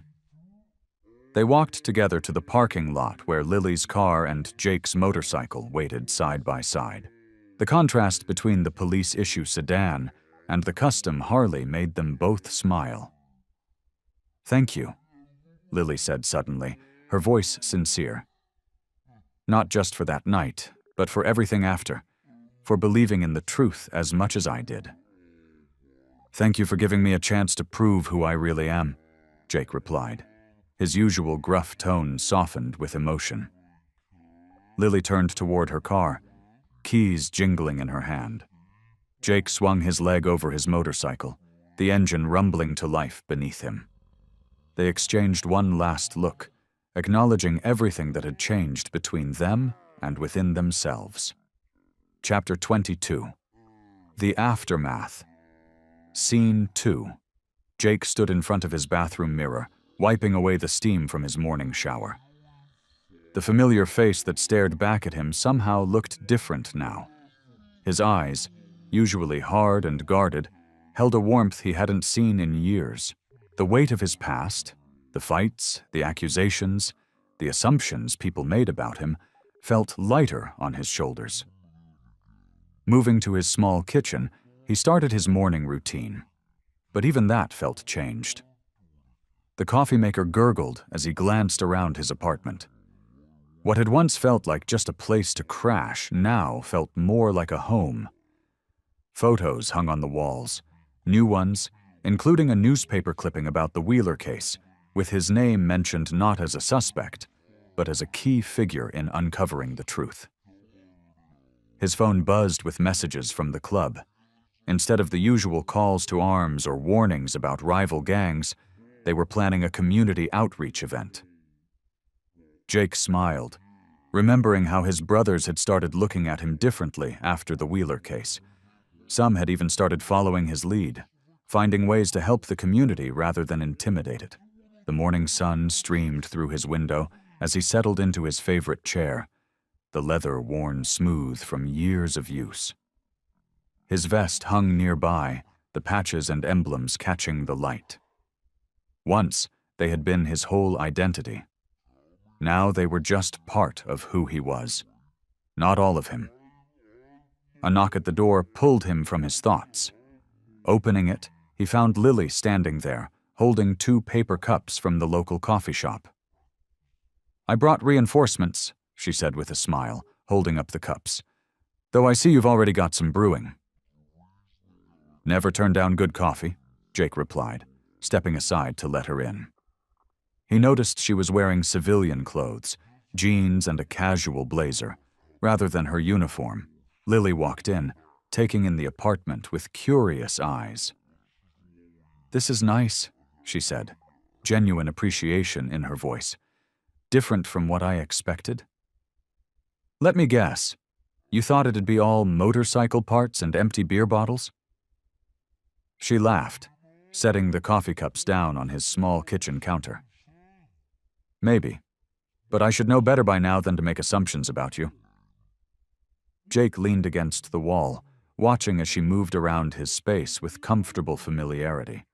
They walked together to the parking lot where Lily's car and Jake's motorcycle waited side by side. The contrast between the police-issue sedan and the custom Harley made them both smile. "Thank you," Lily said suddenly, her voice sincere. "Not just for that night, but for everything after, for believing in the truth as much as I did." "Thank you for giving me a chance to prove who I really am," Jake replied. His usual gruff tone softened with emotion. Lily turned toward her car, keys jingling in her hand. Jake swung his leg over his motorcycle, the engine rumbling to life beneath him. They exchanged one last look, acknowledging everything that had changed between them and within themselves. Chapter 22. The Aftermath. Scene 2. Jake stood in front of his bathroom mirror, wiping away the steam from his morning shower. The familiar face that stared back at him somehow looked different now. His eyes, usually hard and guarded, held a warmth he hadn't seen in years. The weight of his past, the fights, the accusations, the assumptions people made about him, felt lighter on his shoulders. Moving to his small kitchen, he started his morning routine. But even that felt changed. The coffee maker gurgled as he glanced around his apartment. What had once felt like just a place to crash now felt more like a home. Photos hung on the walls, new ones, including a newspaper clipping about the Wheeler case, with his name mentioned not as a suspect, but as a key figure in uncovering the truth. His phone buzzed with messages from the club. Instead of the usual calls to arms or warnings about rival gangs, they were planning a community outreach event. Jake smiled, remembering how his brothers had started looking at him differently after the Wheeler case. Some had even started following his lead, finding ways to help the community rather than intimidate it. The morning sun streamed through his window as he settled into his favorite chair, the leather worn smooth from years of use. His vest hung nearby, the patches and emblems catching the light. Once, they had been his whole identity. Now they were just part of who he was, not all of him. A knock at the door pulled him from his thoughts. Opening it, he found Lily standing there, holding 2 paper cups from the local coffee shop. "I brought reinforcements," she said with a smile, holding up the cups. "Though I see you've already got some brewing." "Never turn down good coffee," Jake replied, stepping aside to let her in. He noticed she was wearing civilian clothes, jeans and a casual blazer, rather than her uniform. Lily walked in, taking in the apartment with curious eyes. "This is nice," she said, genuine appreciation in her voice. "Different from what I expected." "Let me guess. You thought it'd be all motorcycle parts and empty beer bottles?" She laughed, setting the coffee cups down on his small kitchen counter. "Maybe, but I should know better by now than to make assumptions about you." Jake leaned against the wall, watching as she moved around his space with comfortable familiarity.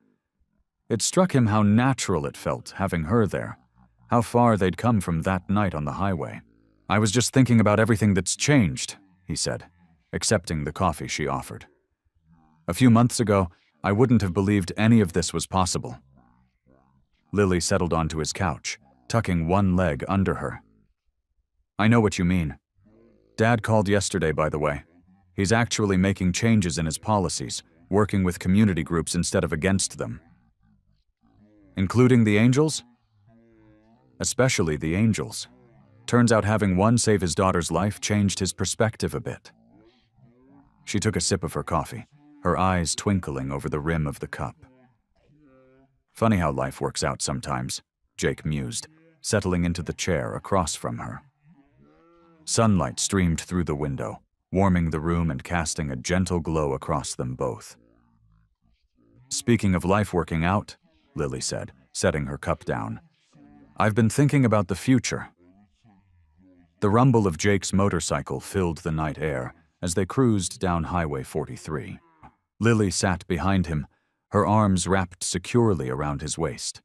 It struck him how natural it felt having her there, how far they'd come from that night on the highway. "I was just thinking about everything that's changed," he said, accepting the coffee she offered. "A few months ago, I wouldn't have believed any of this was possible." Lily settled onto his couch, tucking one leg under her. "I know what you mean. Dad called yesterday, by the way. He's actually making changes in his policies, working with community groups instead of against them." "Including the Angels?" "Especially the Angels. Turns out having one save his daughter's life changed his perspective a bit." She took a sip of her coffee, her eyes twinkling over the rim of the cup. "Funny how life works out sometimes," Jake mused, settling into the chair across from her. Sunlight streamed through the window, warming the room and casting a gentle glow across them both. "Speaking of life working out," Lily said, setting her cup down, "I've been thinking about the future." The rumble of Jake's motorcycle filled the night air as they cruised down Highway 43. Lily sat behind him, her arms wrapped securely around his waist.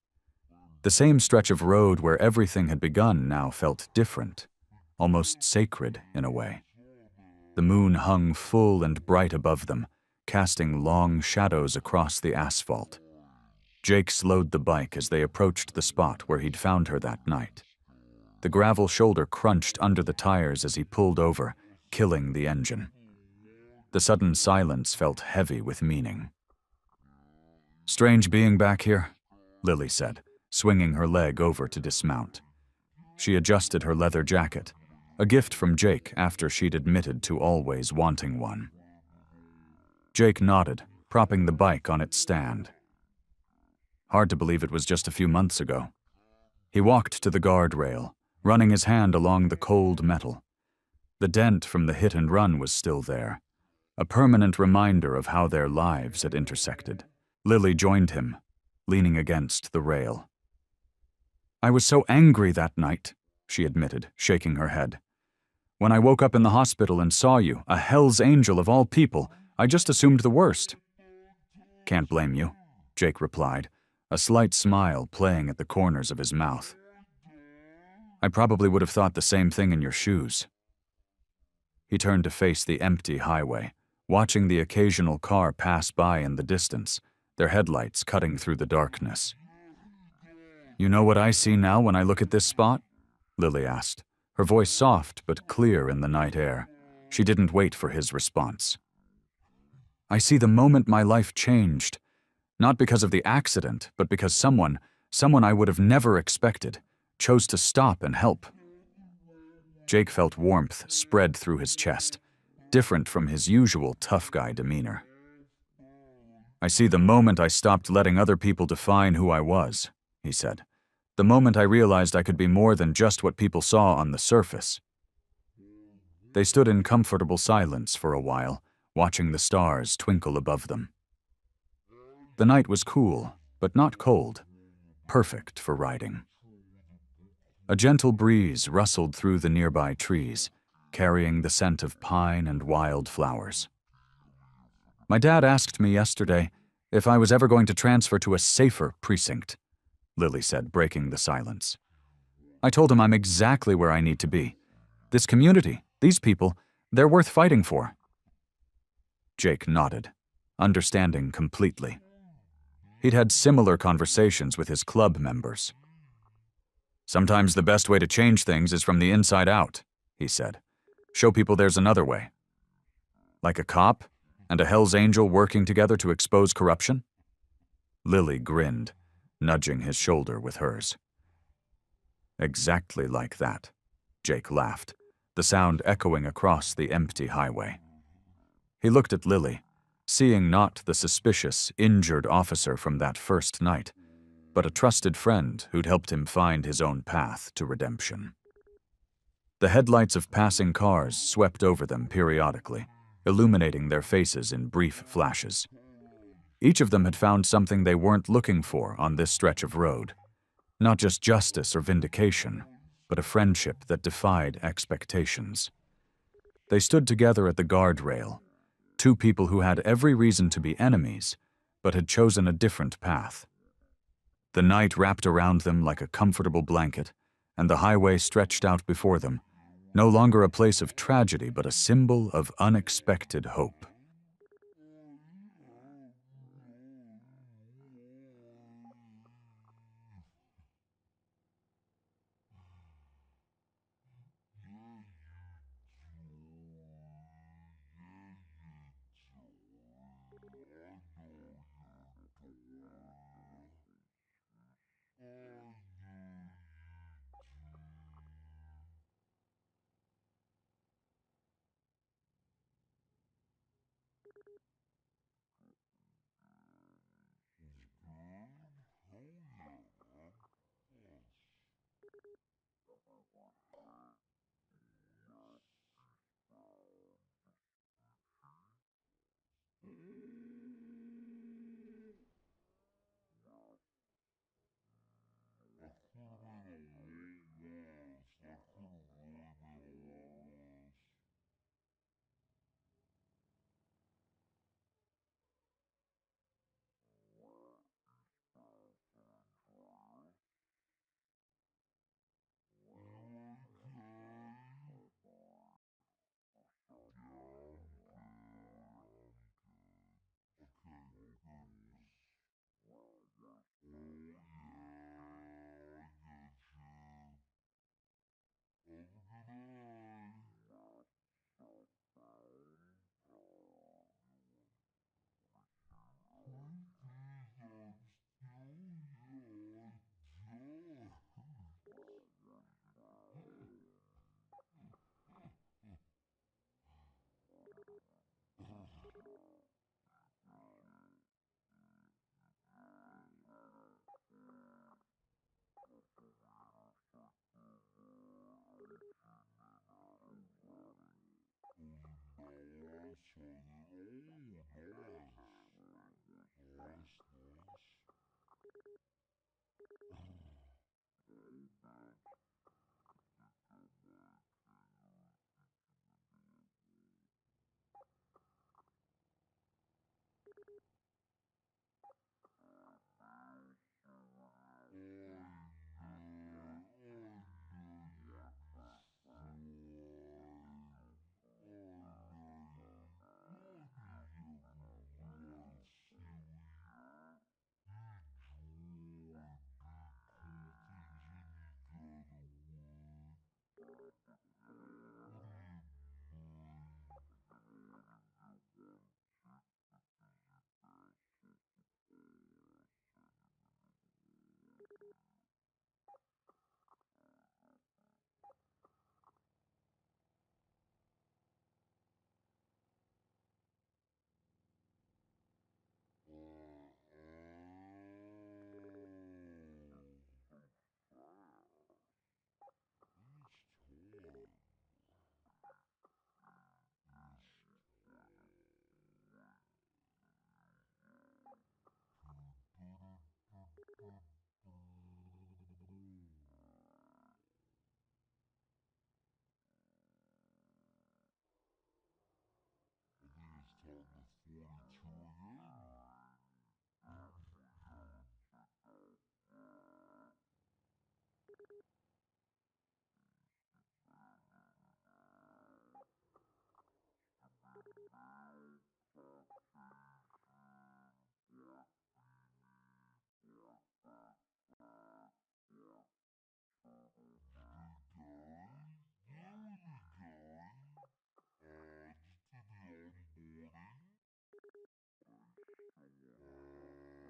The same stretch of road where everything had begun now felt different, almost sacred in a way. The moon hung full and bright above them, casting long shadows across the asphalt. Jake slowed the bike as they approached the spot where he'd found her that night. The gravel shoulder crunched under the tires as he pulled over, killing the engine. The sudden silence felt heavy with meaning. "Strange being back here," Lily said, swinging her leg over to dismount. She adjusted her leather jacket, a gift from Jake after she'd admitted to always wanting one. Jake nodded, propping the bike on its stand. Hard to believe it was just a few months ago. He walked to the guardrail, running his hand along the cold metal. The dent from the hit and run was still there, a permanent reminder of how their lives had intersected. Lily joined him, leaning against the rail. "I was so angry that night," she admitted, shaking her head. When I woke up in the hospital and saw you, a Hell's Angel of all people, I just assumed the worst. Can't blame you, Jake replied, a slight smile playing at the corners of his mouth. I probably would have thought the same thing in your shoes. He turned to face the empty highway, watching the occasional car pass by in the distance, their headlights cutting through the darkness. You know what I see now when I look at this spot? Lily asked, her voice soft but clear in the night air. She didn't wait for his response. I see the moment my life changed, not because of the accident, but because someone I would have never expected, chose to stop and help. Jake felt warmth spread through his chest, different from his usual tough guy demeanor. I see the moment I stopped letting other people define who I was, he said. The moment I realized I could be more than just what people saw on the surface. They stood in comfortable silence for a while, watching the stars twinkle above them. The night was cool, but not cold, perfect for riding. A gentle breeze rustled through the nearby trees, carrying the scent of pine and wild flowers. My dad asked me yesterday if I was ever going to transfer to a safer precinct, Lily said, breaking the silence. I told him I'm exactly where I need to be. This community, these people, they're worth fighting for. Jake nodded, understanding completely. He'd had similar conversations with his club members. Sometimes the best way to change things is from the inside out, he said. Show people there's another way. Like a cop and a Hell's Angel working together to expose corruption? Lily grinned, nudging his shoulder with hers. Exactly like that, Jake laughed, the sound echoing across the empty highway. He looked at Lily, seeing not the suspicious, injured officer from that first night, but a trusted friend who'd helped him find his own path to redemption. The headlights of passing cars swept over them periodically, illuminating their faces in brief flashes. Each of them had found something they weren't looking for on this stretch of road. Not just justice or vindication, but a friendship that defied expectations. They stood together at the guardrail, two people who had every reason to be enemies, but had chosen a different path. The night wrapped around them like a comfortable blanket, and the highway stretched out before them, no longer a place of tragedy, but a symbol of unexpected hope. it's time to 42 again. So we're given the SOPs and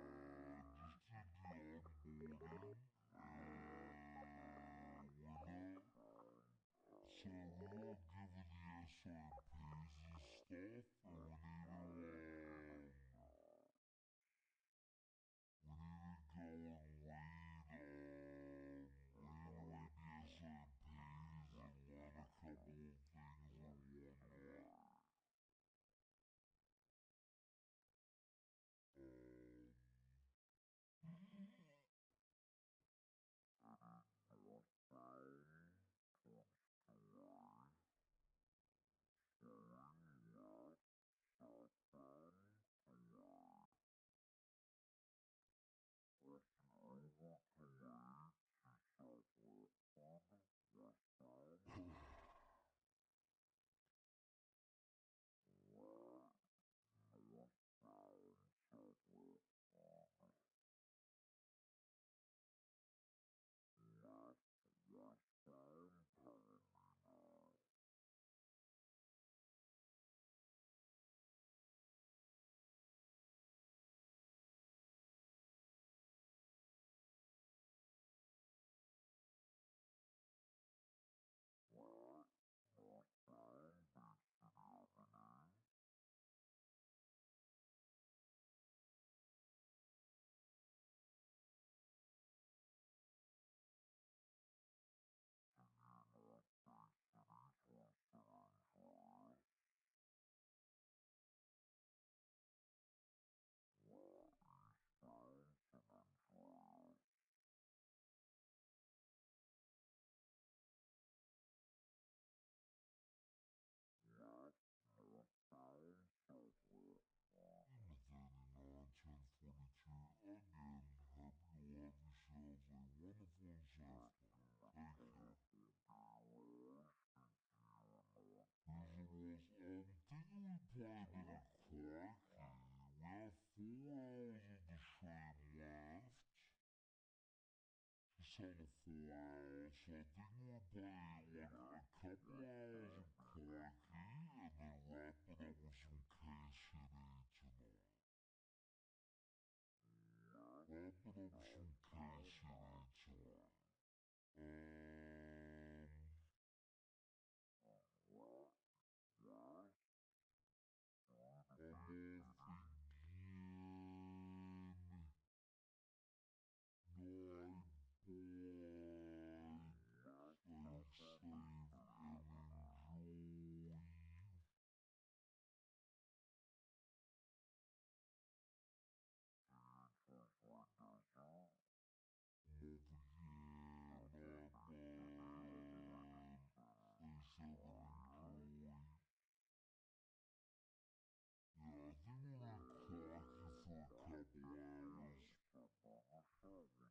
stuff, and we need to go and read the SOPs and learn a couple of things and whatnot. Number 39, 1042. Again, happy to have yourselves a wonderful and safe one. Thank you. Visitors, thinking we play a bit of Quirky. We have 4 hours of the stream left. Just under 4 hours, so I think we'll play like a couple hours of Quirky and then wrap it up with some KCD tonight. Wrap it up with some KCD tonight. I'm off again. Night boy. Stay safe and enjoy. Over here, night boy. Stay safe and enjoy. Yeah, I think we're gonna clock you for a couple hours. What? Dad! Hey, we've been on him twice today. What do you mean? Hey,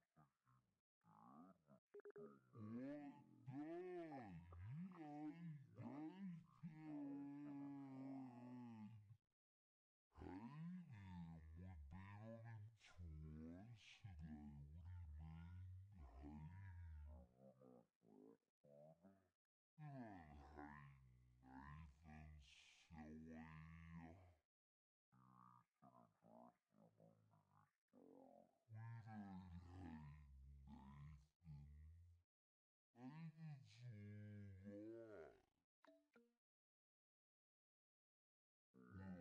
Nathan, silly. We didn't hate Nathan. Nathan's alright.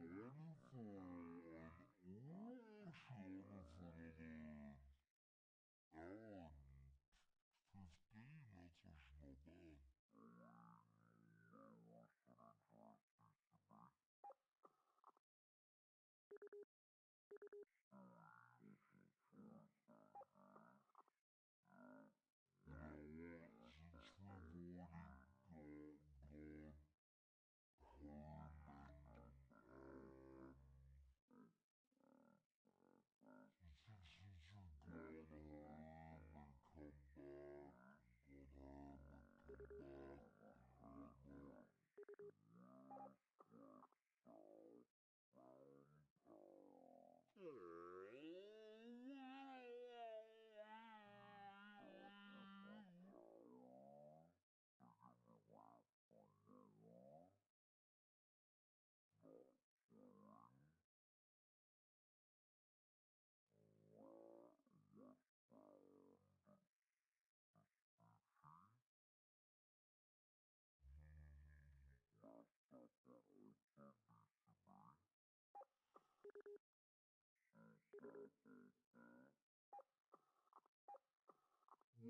We're on for actually on for another hour and 15. That's actually not bad.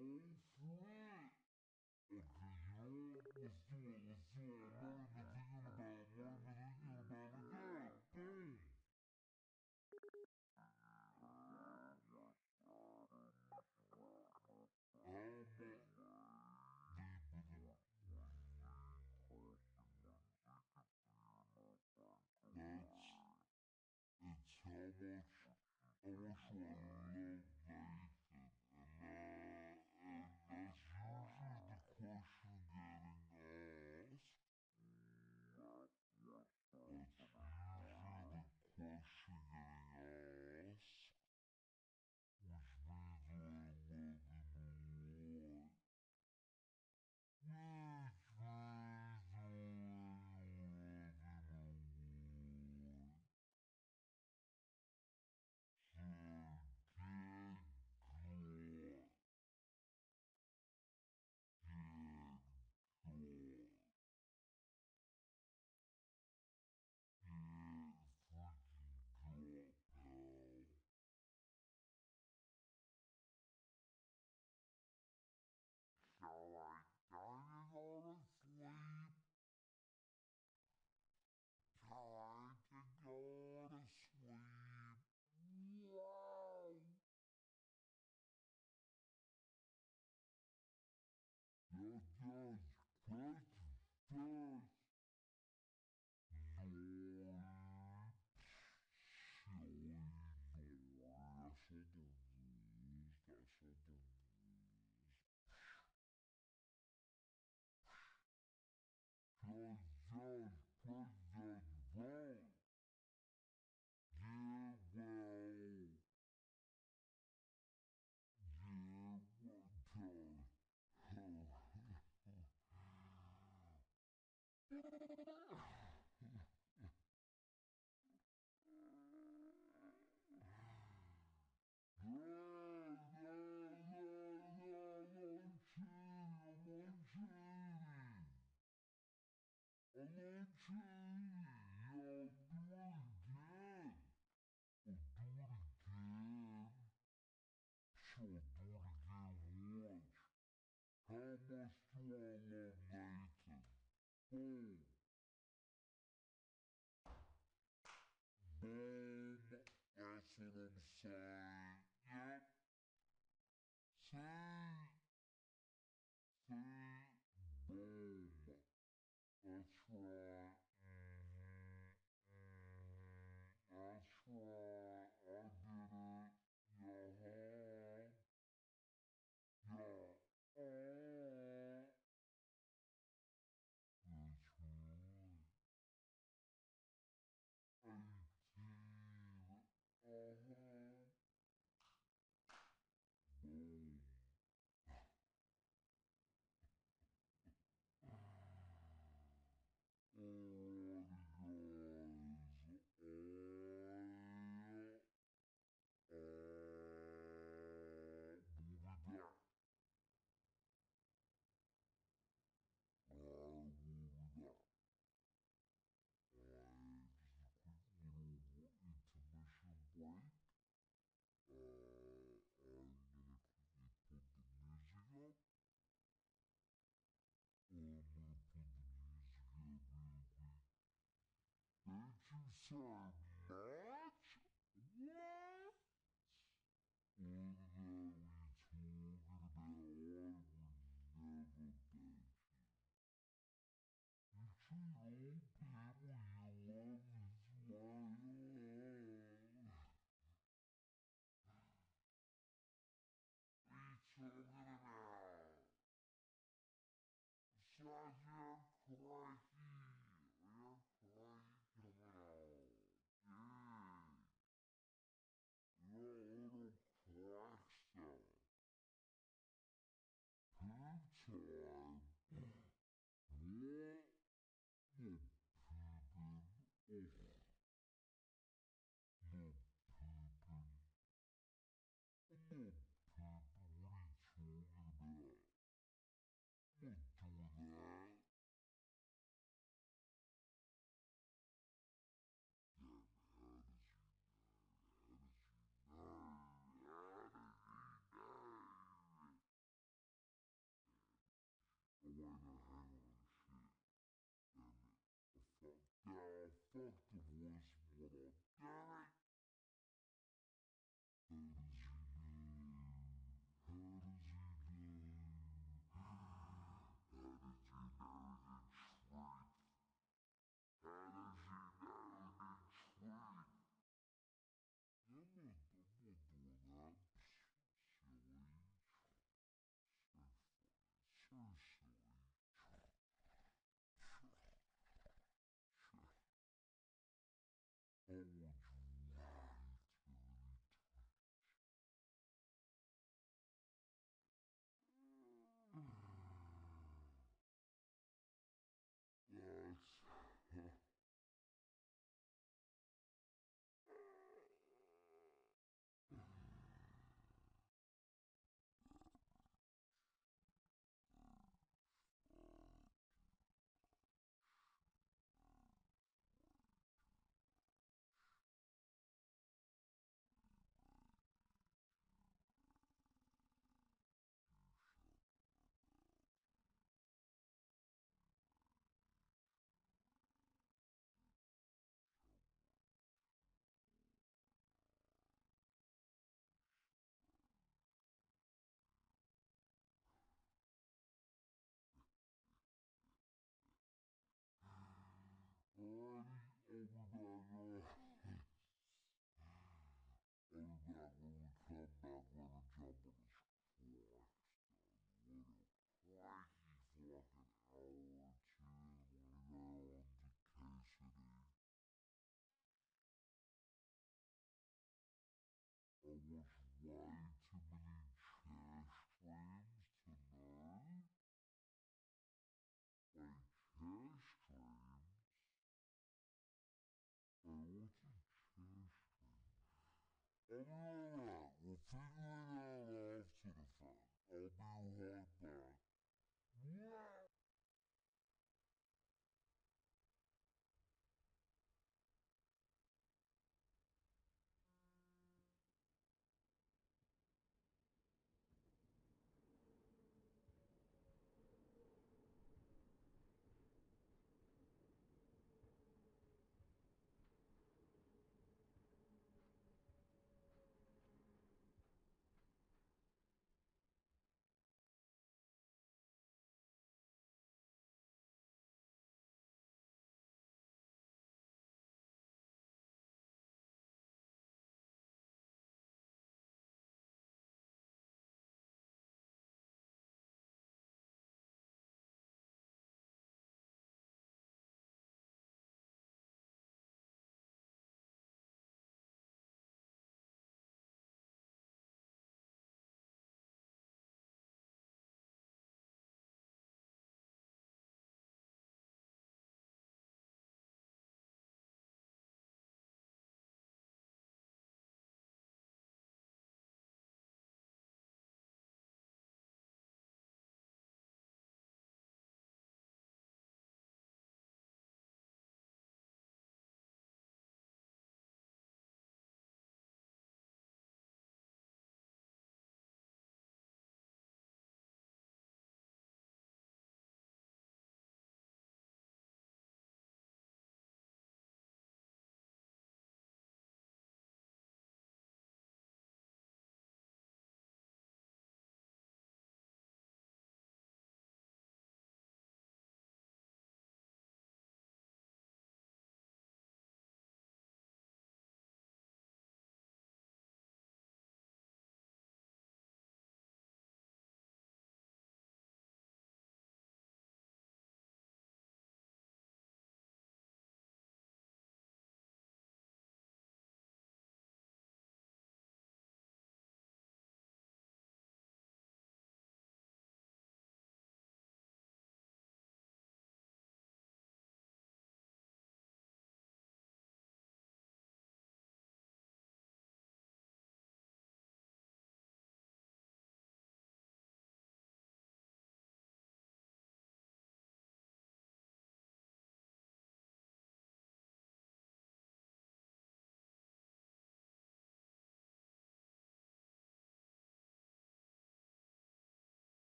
Okay, let's do it. I'm not even thinking about it. Boom. It's how much I love Nathan. And that's usually the question getting asked. That's usually the question getting asked. Which means that I love him a lot. Which means that I love him a lot. So get good, pal. Shall I go to sleep? Time to go to sleep. Wow. Yes, yes, yes, yes. Silly Nora. That's all the rules. That's all the rules. Yes, yes, President Vote. Yeah, well. Yeah, well, no, no, I'm cheating. I'm not cheating. I'll do it again. I'll do it again. So I'll do it again. Watch. How much do I love Nathan? Boom. Boom. That's what I'm saying. Yep. See? See? Boom. That's right. That's right. I did it. Yeah. Yeah. That's right. 18. Boom. Alrighty, guys. We'll be back. I will be back. Just a quick little intermission break. I'm gonna quickly put the music up. I'm gonna put the music up real quick. Thank you so much. What? What are we talking about? I would never bet you. You treat old people you love this way. What are you talking about? Shut your crikey. Your crikey coming out. Yeah. You're a little crackster. Poop time. What? Oh, pooping. Oh. fuck the voicemail up. Damn it! How does he know? How does he know? How does he know the truth? How does he know the truth? I'm not doing that. Silly. So silly. How would you lie to me? That's... Alrighty, I'll be back. I'll be back when we come back. We're gonna jump on this clock. What a cracky fucking hour or two. And we're gonna go on to Cassidy. I watched way too many chair streams to know. Like, chair streams? Hey, what's a chair stream? I'll be alright. We'll figure it out after the fact. I'll be right back.